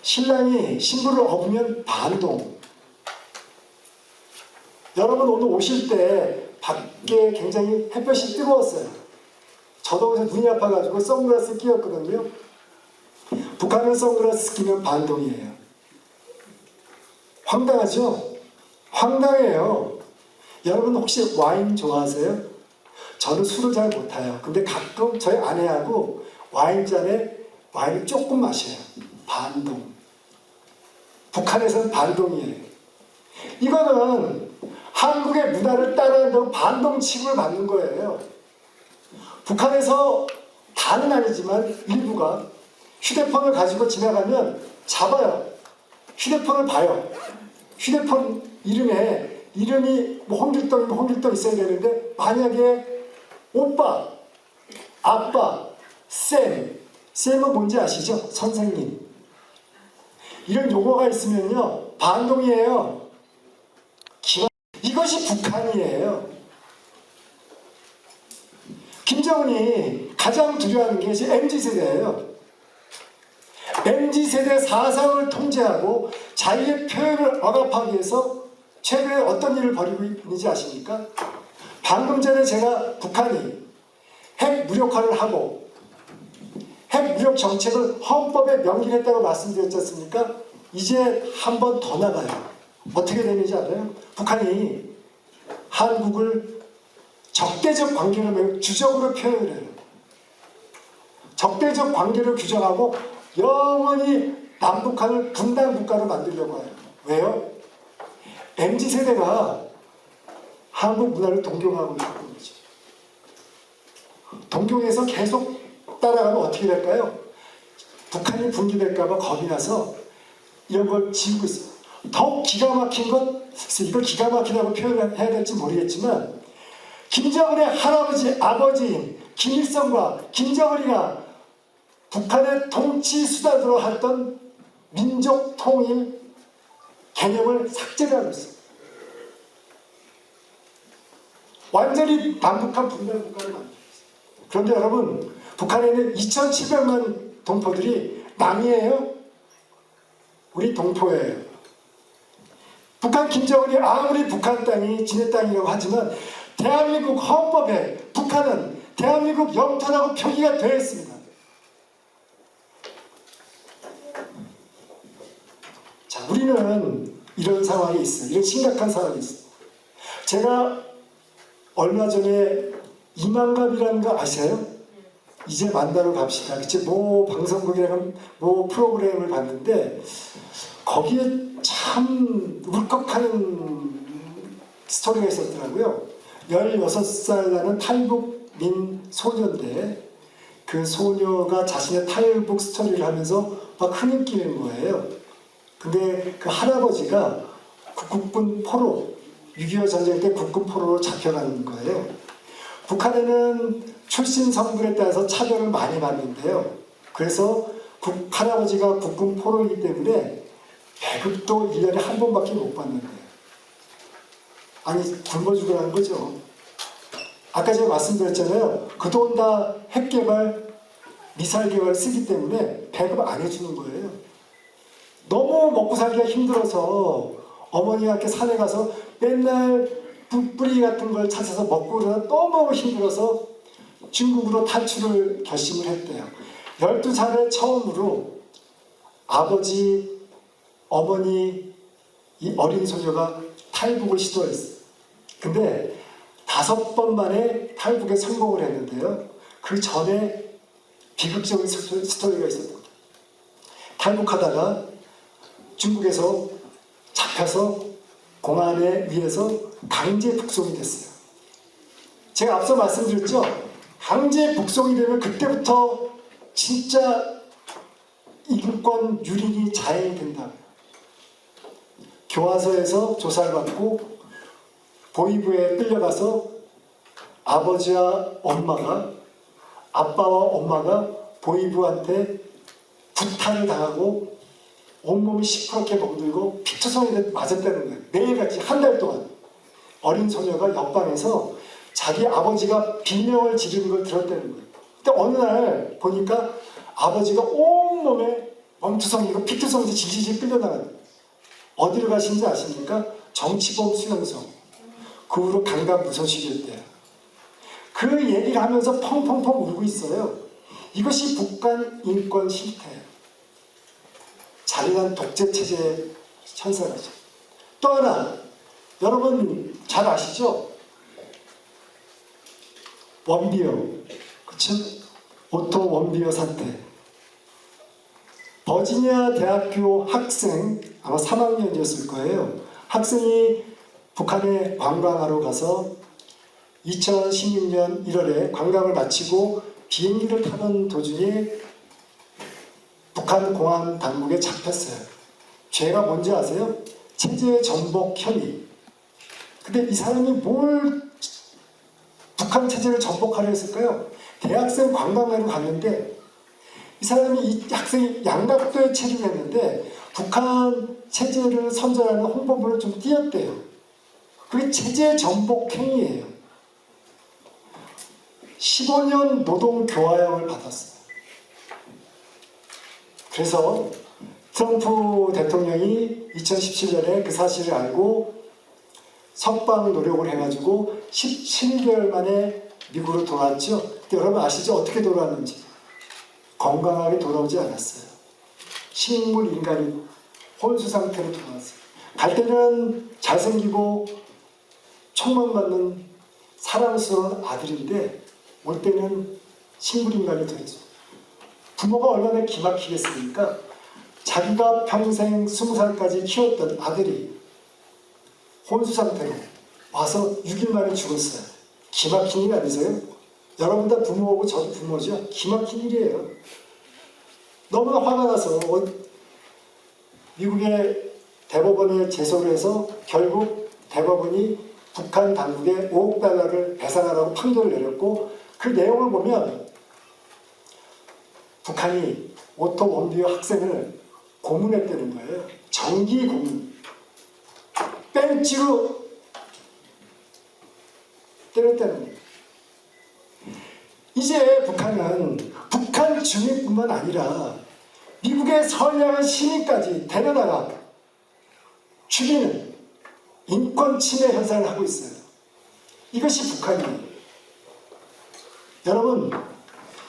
신랑이 신부를 업으면 반동. 여러분 오늘 오실 때 밖에 굉장히 햇볕이 뜨거웠어요. 저도 그래서 눈이 아파가지고 선글라스 끼웠거든요. 북한은 선글라스 끼면 반동이에요. 황당하죠? 황당해요. 여러분 혹시 와인 좋아하세요? 저는 술을 잘 못 타요. 근데 가끔 저희 아내하고 와인잔에 와인을 조금 마셔요. 반동. 북한에서는 반동이에요. 이거는 한국의 문화를 따라한다고 반동 취급을 받는 거예요. 북한에서 다는 아니지만 일부가 휴대폰을 가지고 지나가면 잡아요. 휴대폰을 봐요. 휴대폰 이름이 뭐 홍길동이면 홍길동 있어야 되는데 만약에 오빠, 아빠, 쌤은 뭔지 아시죠? 선생님. 이런 용어가 있으면요 반동이에요. 이것이 북한이에요. 김정은이 가장 두려워하는 게 MZ세대예요. MZ세대 사상을 통제하고 자유의 표현을 억압하기 위해서 최근에 어떤 일을 벌이고 있는지 아십니까? 방금 전에 제가 북한이 핵 무력화를 하고 핵 무력 정책을 헌법에 명기했다고 말씀드렸지 않습니까? 이제 한 번 더 나가요. 어떻게 되는지 알아요? 북한이 한국을 적대적 관계로 매우 주적으로 표현을 해요. 적대적 관계를 규정하고 영원히 남북한을 분단 국가로 만들려고 해요. 왜요? MZ세대가 한국 문화를 동경하고 있는 거죠. 동경해서 계속 따라가면 어떻게 될까요? 북한이 붕괴될까봐 겁이 나서 이런 걸 지우고 있어요. 더욱 기가 막힌 건 이걸 기가 막히다고 표현해야 될지 모르겠지만 김정은의 할아버지, 아버지인 김일성과 김정은이가 북한의 통치 수단으로 했던 민족 통일 개념을 삭제를 하고 있어요. 완전히 남북한 분단 국가를 만들고 있어요. 그런데 여러분 북한에는 2,700만 동포들이 남이에요? 우리 동포예요. 북한 김정은이 아무리 북한 땅이 지네 땅이라고 하지만 대한민국 헌법에 북한은 대한민국 영토라고 표기가 되어 있습니다. 자, 우리는 이런 상황이 있어요. 이런 심각한 상황이 있어요. 제가 얼마 전에 이만갑이라는 거 아세요? 이제 만나러 갑시다. 그치? 뭐 방송국이라는 뭐 프로그램을 봤는데 거기에 참 울컥하는 스토리가 있었더라고요. 16살 나는 탈북민 소녀인데 그 소녀가 자신의 탈북 스토리를 하면서 막 흐느끼는 거예요. 근데 그 할아버지가 국군 포로 6.25 전쟁 때 국군 포로로 잡혀가는 거예요. 북한에는 출신 성분에 따라서 차별을 많이 받는데요. 그래서 할아버지가 국군 포로이기 때문에 배급도 1년에 한 번밖에 못 받는데요. 아니 굶어 죽으라는 거죠. 아까 제가 말씀드렸잖아요. 그 돈 다 핵개발, 미사일 개발 쓰기 때문에 배급 안 해주는 거예요. 너무 먹고 살기가 힘들어서 어머니가 이렇게 산에 가서 맨날 뿌리 같은 걸 찾아서 먹고 그러다 너무 힘들어서 중국으로 탈출을 결심을 했대요. 12살에 처음으로 아버지, 어머니, 이 어린 소녀가 탈북을 시도했어요. 근데 5번 만에 탈북에 성공을 했는데요. 그 전에 비극적인 스토리가 있었습니다. 탈북하다가 중국에서 잡혀서 공안에 의해서 강제 북송이 됐어요. 제가 앞서 말씀드렸죠. 강제 북송이 되면 그때부터 진짜 인권 유린이 자행이 된다. 교화소에서 조사를 받고 보위부에 끌려가서 아버지와 엄마가, 아빠와 엄마가 보위부한테 구타를 당하고 온몸이 시퍼렇게 멍들고 피투성이를 맞았다는 거예요. 매일같이 한 달 동안. 어린 소녀가 옆방에서 자기 아버지가 비명을 지르는 걸 들었다는 거예요. 근데 어느 날 보니까 아버지가 온몸에 멍투성이고 피투성이 질질 끌려나가는 거예요. 어디로 가신지 아십니까? 정치범 수용소. 그 후로 강간무소식이었대요. 그 얘기를 하면서 펑펑펑 울고 있어요. 이것이 북한 인권 실태예요. 잔인한 독재 체제의 현상이죠. 또 하나, 여러분 잘 아시죠? 원비어, 그렇죠? 오토 원비어 사태. 버지니아 대학교 학생, 아마 3학년이었을 거예요. 학생이 북한에 관광하러 가서 2016년 1월에 관광을 마치고 비행기를 타던 도중에 북한 공안 당국에 잡혔어요. 죄가 뭔지 아세요? 체제 전복 혐의. 근데 이 사람이 뭘 북한 체제를 전복하려 했을까요? 대학생 관광회로 갔는데 이 사람이 이 학생이 양각도에 체류를 했는데 북한 체제를 선전하는 홍보물을 좀 띄었대요. 그게 체제 전복 행위예요. 15년 노동 교화형을 받았어요. 그래서 트럼프 대통령이 2017년에 그 사실을 알고 석방 노력을 해가지고 17개월 만에 미국으로 돌아왔죠. 근데 여러분 아시죠? 어떻게 돌아왔는지. 건강하게 돌아오지 않았어요. 식물 인간이 혼수 상태로 돌아왔어요. 갈 때는 잘생기고 총만 맞는 사랑스러운 아들인데 올 때는 식물 인간이 되죠. 부모가 얼마나 기막히겠습니까? 자기가 평생 20살까지 키웠던 아들이 혼수 상태로 와서 6일 만에 죽었어요. 기막힌 일 아니세요? 여러분 다 부모고 저도 부모죠. 기막힌 일이에요. 너무나 화가 나서 미국의 대법원에 제소를 해서 결국 대법원이 북한 당국에 5억 달러를 배상하라고 판결을 내렸고 그 내용을 보면 북한이 오토 원비어 학생을 고문했다는 거예요. 정기 고문. 벤치로 때렸다는 거예요. 이제 북한은 북한 주민뿐만 아니라 미국의 선량한 시민까지 데려다가 죽이는 인권 침해 현상을 하고 있어요. 이것이 북한이에요. 여러분,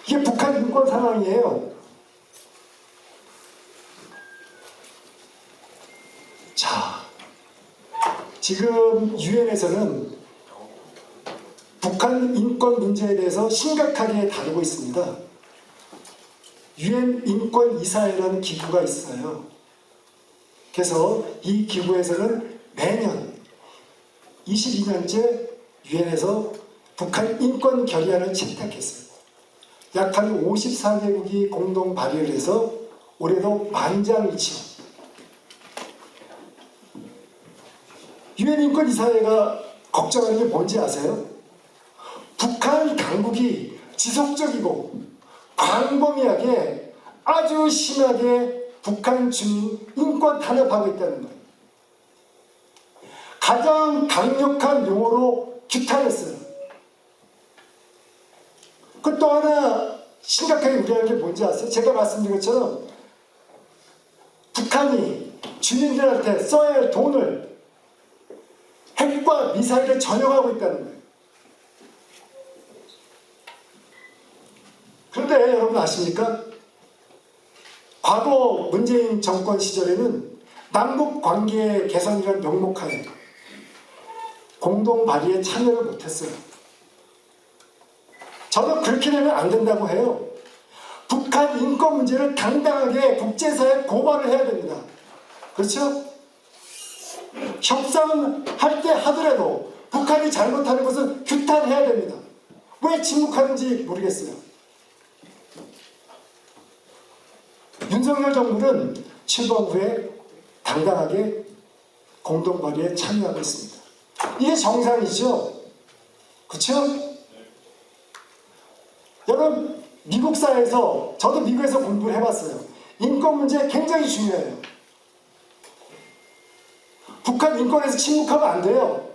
이게 북한 인권 상황이에요. 자, 지금 유엔에서는 북한 인권 문제에 대해서 심각하게 다루고 있습니다. 유엔 인권 이사회라는 기구가 있어요. 그래서 이 기구에서는 매년 22년째 유엔에서 북한 인권 결의안을 채택했어요. 약 한 54개국이 공동 발의를 해서 올해도 만장일치로 유엔 인권 이사회가 걱정하는 게 뭔지 아세요? 북한 당국이 지속적이고 광범위하게 아주 심하게 북한 주민 인권 탄압하고 있다는 거예요. 가장 강력한 용어로 규탄했어요. 그 또 하나 심각하게 우려하는 게 뭔지 아세요? 제가 말씀드린 것처럼 북한이 주민들한테 써야 할 돈을 핵과 미사일에 전용하고 있다는 거예요. 그런데 여러분 아십니까? 과거 문재인 정권 시절에는 남북 관계 개선이라는 명목하에 공동 발의에 참여를 못했어요. 저는 그렇게 되면 안 된다고 해요. 북한 인권 문제를 당당하게 국제사회에 고발을 해야 됩니다. 그렇죠? 협상할 때 하더라도 북한이 잘못하는 것은 규탄해야 됩니다. 왜 침묵하는지 모르겠어요. 윤석열 정부는 출범 후에 당당하게 공동 발의에 참여하고 있습니다. 이게 정상이죠? 그렇죠? 여러분, 미국 사회에서, 저도 미국에서 공부를 해봤어요. 인권 문제 굉장히 중요해요. 북한 인권에서 침묵하면 안 돼요.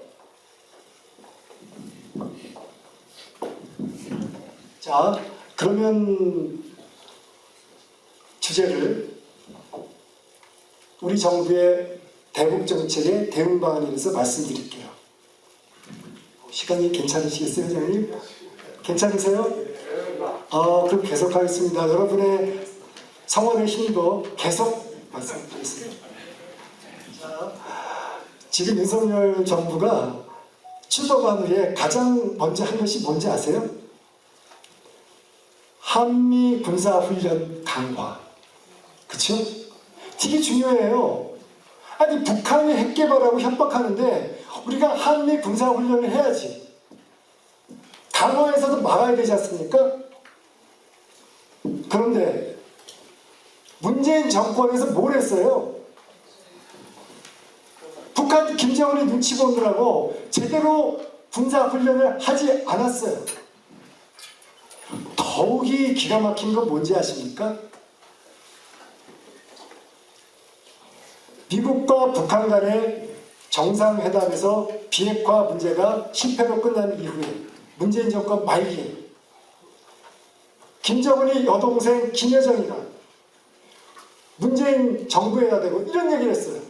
자, 그러면 주제를 우리 정부의 대북 정책의 대응 방안에 대해서 말씀드릴게요. 시간이 괜찮으시겠어요, 회장님? 괜찮으세요? 그럼 계속하겠습니다. 여러분의 성원에 힘입어 계속 말씀드리겠습니다. 자, 지금 윤석열 정부가 출범한 후에 가장 먼저 한 것이 뭔지 아세요? 한미 군사훈련 강화. 그쵸? 되게 중요해요. 아니, 북한이 핵 개발하고 협박하는데 우리가 한미 군사훈련을 해야지. 강화해서도 막아야 되지 않습니까? 그런데 문재인 정권에서 뭘 했어요? 북한 김정은이 눈치 보느라고 제대로 군사훈련을 하지 않았어요. 더욱이 기가 막힌 건 뭔지 아십니까? 미국과 북한 간의 정상회담에서 비핵화 문제가 실패로 끝난 이후에 문재인 정권 말기에 김정은이 여동생 김여정이가 문재인 정부에다 대고 이런 얘기를 했어요.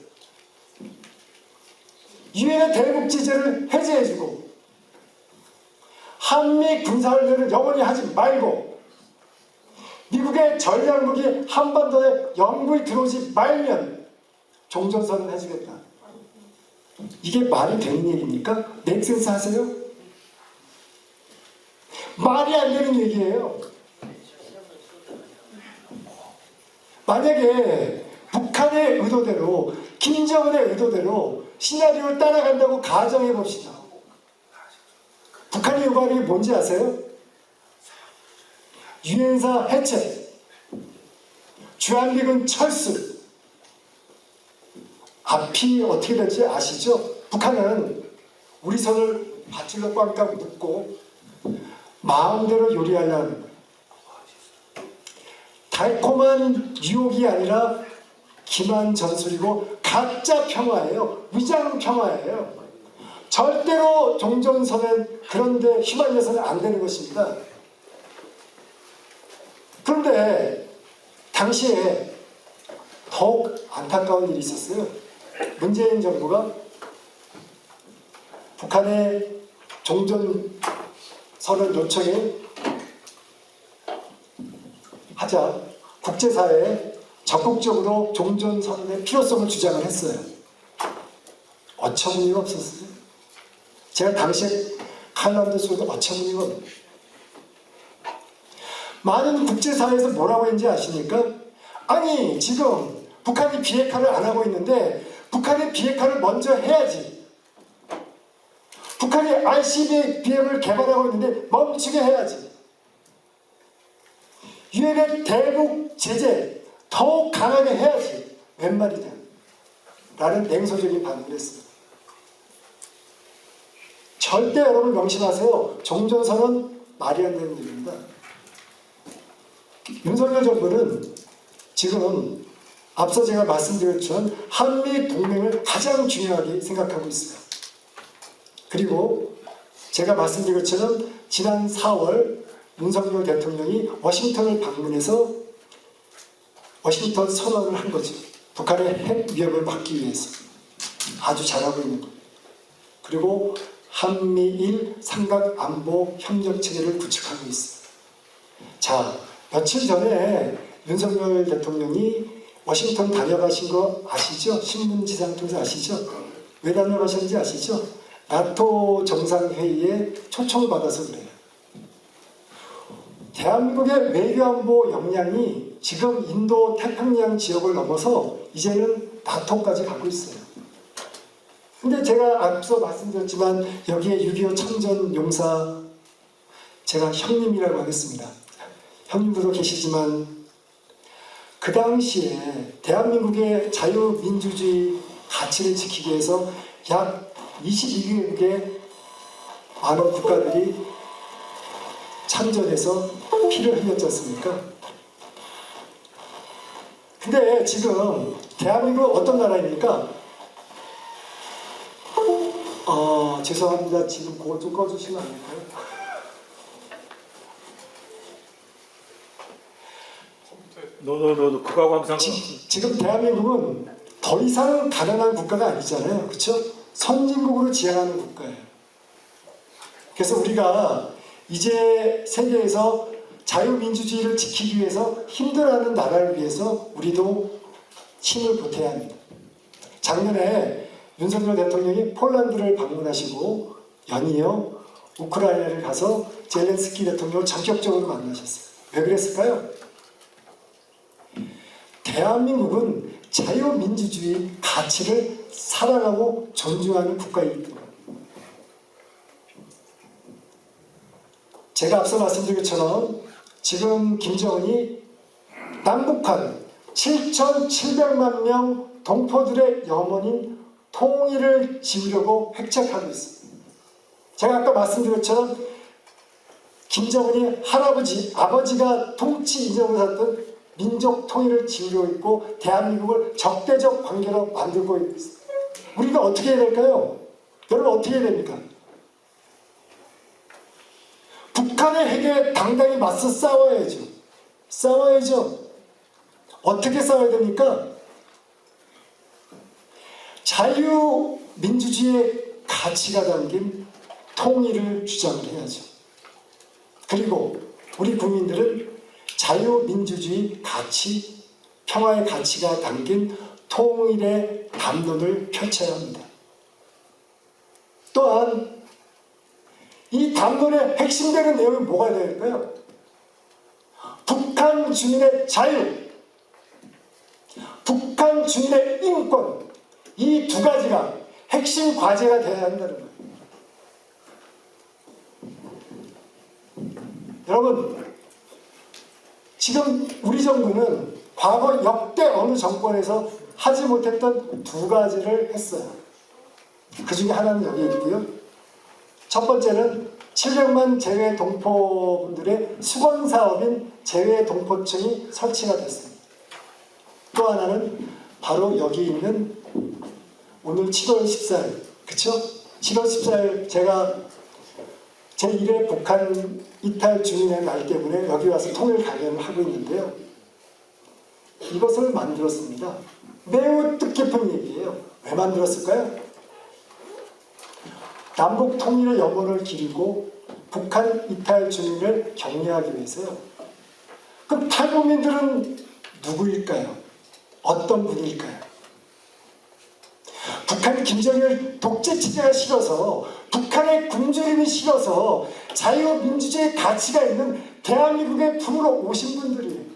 유엔의 대북 제재를 해제해주고 한미 군사훈련을 영원히 하지 말고 미국의 전략무기 한반도에 영구히 들어오지 말면 종전선언 해주겠다. 이게 말이 되는 얘기입니까? 맥센스 하세요? 말이 안 되는 얘기예요. 만약에 북한의 의도대로, 김정은의 의도대로 시나리오를 따라간다고 가정해 봅시다. 북한이 요구하는 게 뭔지 아세요? 유엔사 해체, 주한미군 철수. 앞이 어떻게 될지 아시죠? 북한은 우리 손을 밧줄로 꽝꽝 묶고 마음대로 요리하려는 거예요. 달콤한 유혹이 아니라 기만 전술이고 가짜 평화예요. 위장 평화예요. 절대로 종전선언 그런데 휘말려서는 안 되는 것입니다. 그런데 당시에 더욱 안타까운 일이 있었어요. 문재인 정부가 북한의 종전선언 요청에 하자 국제사회에 적극적으로 종전선언의 필요성을 주장을 했어요. 어처구니가 없었어요. 제가 당시에 칼럼도 쓰고 어처구니가 없어요. 많은 국제사회에서 뭐라고 했는지 아십니까? 아니, 지금 북한이 비핵화를 안 하고 있는데 북한이 비핵화를 먼저 해야지. 북한이 ICBM을 개발하고 있는데 멈추게 해야지. 유엔의 대북 제재 더욱 강하게 해야지. 웬 말이냐? 라는 냉소적인 반응을 했습니다. 절대 여러분 명심하세요. 종전선언 말이 안 되는 일입니다. 윤석열 정부는 지금 앞서 제가 말씀드렸지만 한미 동맹을 가장 중요하게 생각하고 있어요. 그리고 제가 말씀드린 것처럼 지난 4월 윤석열 대통령이 워싱턴을 방문해서 워싱턴 선언을 한 거죠. 북한의 핵 위협을 막기 위해서. 아주 잘하고 있는 거예요. 그리고 한미일 삼각안보 협력 체계를 구축하고 있어요. 자, 며칠 전에 윤석열 대통령이 워싱턴 다녀가신 거 아시죠? 신문지상 통해서 아시죠? 왜 다녀가셨는지 아시죠? 나토 정상회의에 초청을 받아서 그래요. 대한민국의 외교안보 역량이 지금 인도 태평양 지역을 넘어서 이제는 나토까지 가고 있어요. 근데 제가 앞서 말씀드렸지만 여기에 6.25 참전 용사 제가 형님이라고 하겠습니다. 형님들도 계시지만 그 당시에 대한민국의 자유민주주의 가치를 지키기 위해서 약 22개국의 많은 국가들이 참전해서 피를 흘렸지 않습니까? 근데 지금 대한민국은 어떤 나라입니까? 죄송합니다. 지금 그거 좀 꺼주시면 안 될까요? 너 그거하고 아무 상관. 지금 대한민국은 더 이상 가난한 국가가 아니잖아요. 그렇죠? 선진국으로 지향하는 국가예요. 그래서 우리가 이제 세계에서 자유민주주의를 지키기 위해서 힘들어하는 나라를 위해서 우리도 힘을 보태야 합니다. 작년에 윤석열 대통령이 폴란드를 방문하시고 연이어 우크라이나를 가서 젤렌스키 대통령을 전격적으로 만나셨어요. 왜 그랬을까요? 대한민국은 자유민주주의 가치를 사랑하고 존중하는 국가이기 때문에 제가 앞서 말씀드린 것처럼 지금 김정은이 남북한 7,700만 명 동포들의 염원인 통일을 지우려고 획책하고 있습니다. 제가 아까 말씀드린 것처럼 김정은이 아버지가 통치 이념을 했던 민족 통일을 지우려고 있고 대한민국을 적대적 관계로 만들고 있습니다. 우리가 어떻게 해야 될까요? 여러분 어떻게 해야 됩니까? 북한의 핵에 당당히 맞서 싸워야죠. 싸워야죠. 어떻게 싸워야 됩니까? 자유민주주의의 가치가 담긴 통일을 주장을 해야죠. 그리고 우리 국민들은 자유민주주의 가치, 평화의 가치가 담긴 통일의 담론을 펼쳐야 합니다. 또한 이 담론의 핵심되는 내용이 뭐가 될까요? 북한 주민의 자유, 북한 주민의 인권, 이 두 가지가 핵심 과제가 되어야 한다는 거예요. 여러분, 지금 우리 정부는 과거 역대 어느 정권에서 하지 못했던 두 가지를 했어요. 그 중에 하나는 여기 있고요. 첫 번째는 700만 재외 동포분들의 수건사업인 재외동포청이 설치가 됐습니다. 또 하나는 바로 여기 있는 오늘 7월 14일, 그쵸? 7월 14일 제가 제1회 북한 이탈 주민의 날 때문에 여기 와서 통일 강연을 하고 있는데요. 이것을 만들었습니다. 매우 뜻깊은 얘기예요. 왜 만들었을까요? 남북 통일의 염원을 기리고 북한 이탈 주민을 격려하기 위해서요. 그럼 탈북민들은 누구일까요? 어떤 분일까요? 북한 김정일 독재 체제가 싫어서, 북한의 굶주림이 싫어서 자유민주주의 가치가 있는 대한민국에 품으러 오신 분들이에요.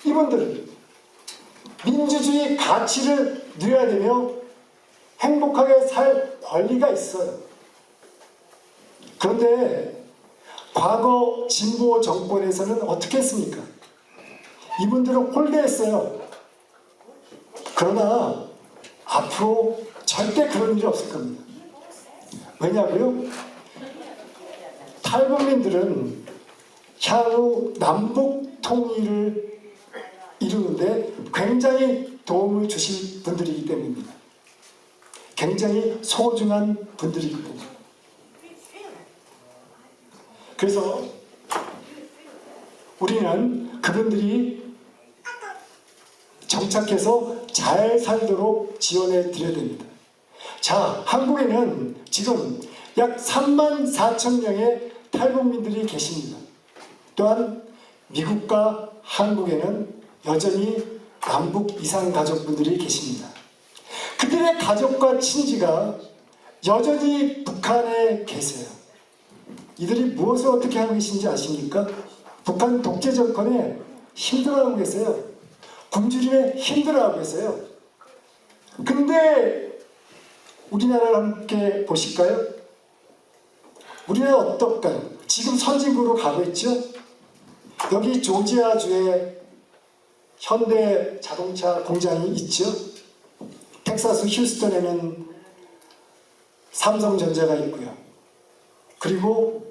이분들은 민주주의 가치를 누려야 되며 행복하게 살 권리가 있어요. 그런데 과거 진보 정권에서는 어떻게 했습니까? 이분들을 홀대했어요. 그러나 앞으로 절대 그런 일이 없을 겁니다. 왜냐고요? 탈북민들은 향후 남북 통일을 이루는데 굉장히 도움을 주실 분들이기 때문입니다. 굉장히 소중한 분들이기 때문입니다. 그래서 우리는 그분들이 정착해서 잘 살도록 지원해 드려야 됩니다. 자, 한국에는 지금 약 3만 4천 명의 탈북민들이 계십니다. 또한 미국과 한국에는 여전히 남북 이산 가족분들이 계십니다. 그들의 가족과 친지가 여전히 북한에 계세요. 이들이 무엇을 어떻게 하고 계신지 아십니까? 북한 독재 정권에 힘들어하고 계세요. 굶주림에 힘들어하고 계세요. 근데 우리나라를 함께 보실까요? 우리나라 어떨까요? 지금 선진국으로 가고 있죠? 여기 조지아주에 현대 자동차 공장이 있죠? 텍사스 휴스턴에는 삼성전자가 있고요. 그리고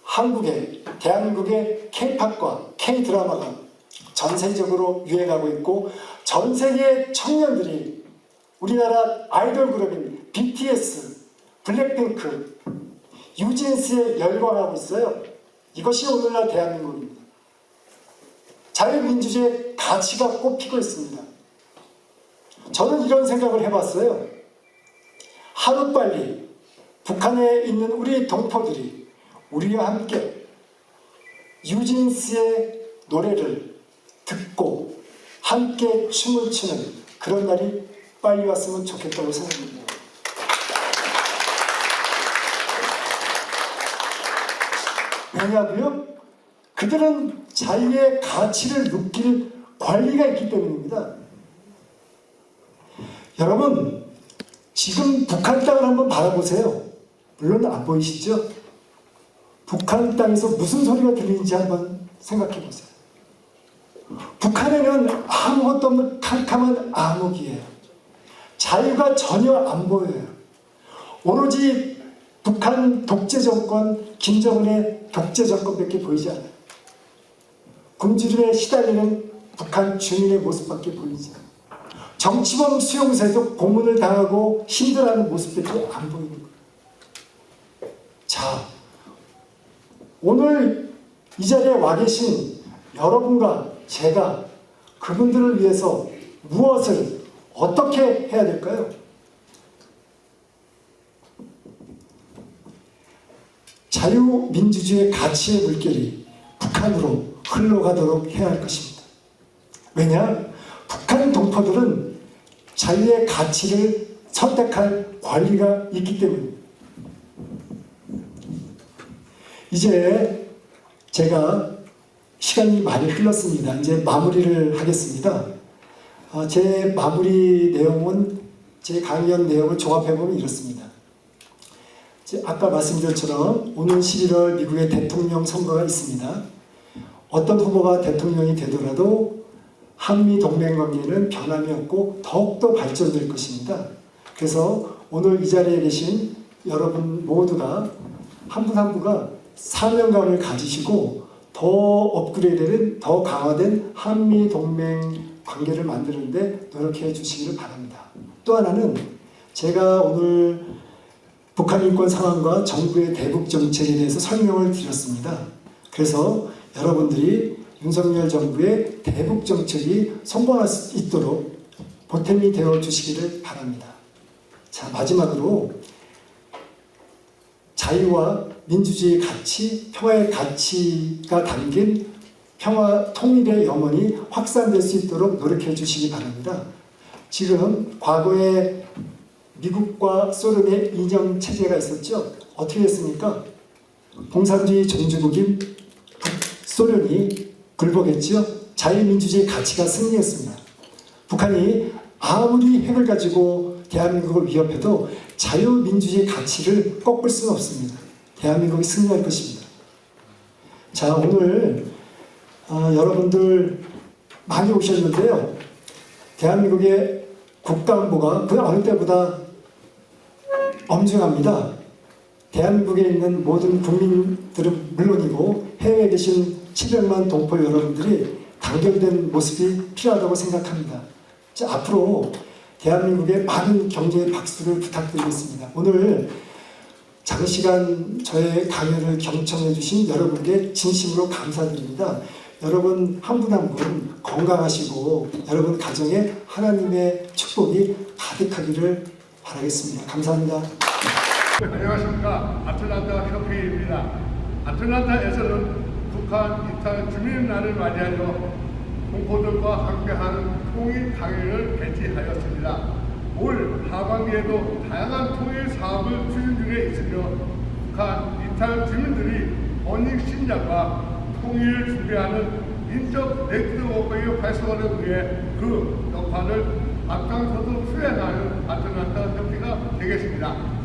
한국에, 대한민국의 K-팝과 K-드라마가 전 세계적으로 유행하고 있고 전 세계 청년들이 우리나라 아이돌 그룹인 BTS, 블랙핑크, 유진스에 열광하고 있어요. 이것이 오늘날 대한민국입니다. 자유민주주의의 가치가 꼽히고 있습니다. 저는 이런 생각을 해봤어요. 하루빨리 북한에 있는 우리 동포들이 우리와 함께 유진스의 노래를 듣고 함께 춤을 추는 그런 날이 빨리 왔으면 좋겠다고 생각합니다. 왜냐하고요? 그들은 자유의 가치를 느낄 권리가 있기 때문입니다. 여러분, 지금 북한 땅을 한번 바라보세요. 물론 안 보이시죠? 북한 땅에서 무슨 소리가 들리는지 한번 생각해 보세요. 북한에는 아무것도 없는 캄캄한 암흑이에요. 자유가 전혀 안 보여요. 오로지 북한 독재 정권, 김정은의 독재 정권밖에 보이지 않아요. 굶주림에 시달리는 북한 주민의 모습밖에 보이지 않아요. 정치범 수용소에서 고문을 당하고 힘들어하는 모습밖에 안 보이는 거예요. 자, 오늘 이 자리에 와 계신 여러분과 제가 그분들을 위해서 무엇을 어떻게 해야 될까요? 자유민주주의의 가치의 물결이 북한으로 흘러가도록 해야 할 것입니다. 왜냐? 북한 동포들은 자유의 가치를 선택할 권리가 있기 때문입니다. 이제 제가 시간이 많이 흘렀습니다. 이제 마무리를 하겠습니다. 제 마무리 내용은 제 강연 내용을 종합해보면 이렇습니다. 아까 말씀드린 것처럼 오는 11월 미국의 대통령 선거가 있습니다. 어떤 후보가 대통령이 되더라도 한미 동맹 관계는 변함이 없고 더욱더 발전될 것입니다. 그래서 오늘 이 자리에 계신 여러분 모두가 한 분 한 분가 사명감을 가지시고 더 업그레이드된, 더 강화된 한미 동맹 관계를 만드는데 노력해 주시기를 바랍니다. 또 하나는 제가 오늘 북한 인권 상황과 정부의 대북 정책에 대해서 설명을 드렸습니다. 그래서 여러분들이 윤석열 정부의 대북 정책이 성공할 수 있도록 보탬이 되어 주시기를 바랍니다. 자, 마지막으로 자유와 민주주의 가치, 평화의 가치가 담긴 평화 통일의 염원이 확산될 수 있도록 노력해 주시기 바랍니다. 지금 과거에 미국과 소련의 이념 체제가 있었죠. 어떻게 했습니까? 공산주의 종주국인 소련이 굴복했죠. 자유민주주의 가치가 승리했습니다. 북한이 아무리 핵을 가지고 대한민국을 위협해도 자유민주주의 가치를 꺾을 수는 없습니다. 대한민국이 승리할 것입니다. 자, 오늘 여러분들 많이 오셨는데요. 대한민국의 국가안보가 그 어느 때보다 엄중합니다. 대한민국에 있는 모든 국민들은 물론이고 해외에 계신 700만 동포 여러분들이 단결된 모습이 필요하다고 생각합니다. 자, 앞으로 대한민국의 많은 경제의 박수를 부탁드리겠습니다. 오늘 장시간 저의 강연을 경청해 주신 여러분께 진심으로 감사드립니다. 여러분 한 분 한 분 건강하시고 여러분 가정에 하나님의 축복이 가득하기를 바라겠습니다. 감사합니다. 안녕하십니까. 아틀란타 협회입니다. 아틀란타에서는 북한 이탈 주민날을 맞이하여 동포들과 함께하는 통일 강연을 개최하였습니다. 올 하반기에도 다양한 통일 사업을 추진 중에 있으며 북한 이탈 주민들이 언익 신장과 통일을 준비하는 인적 네트워크의 활성화를 위해 그 역할을 앞장서서 수행하는 드리겠습니다.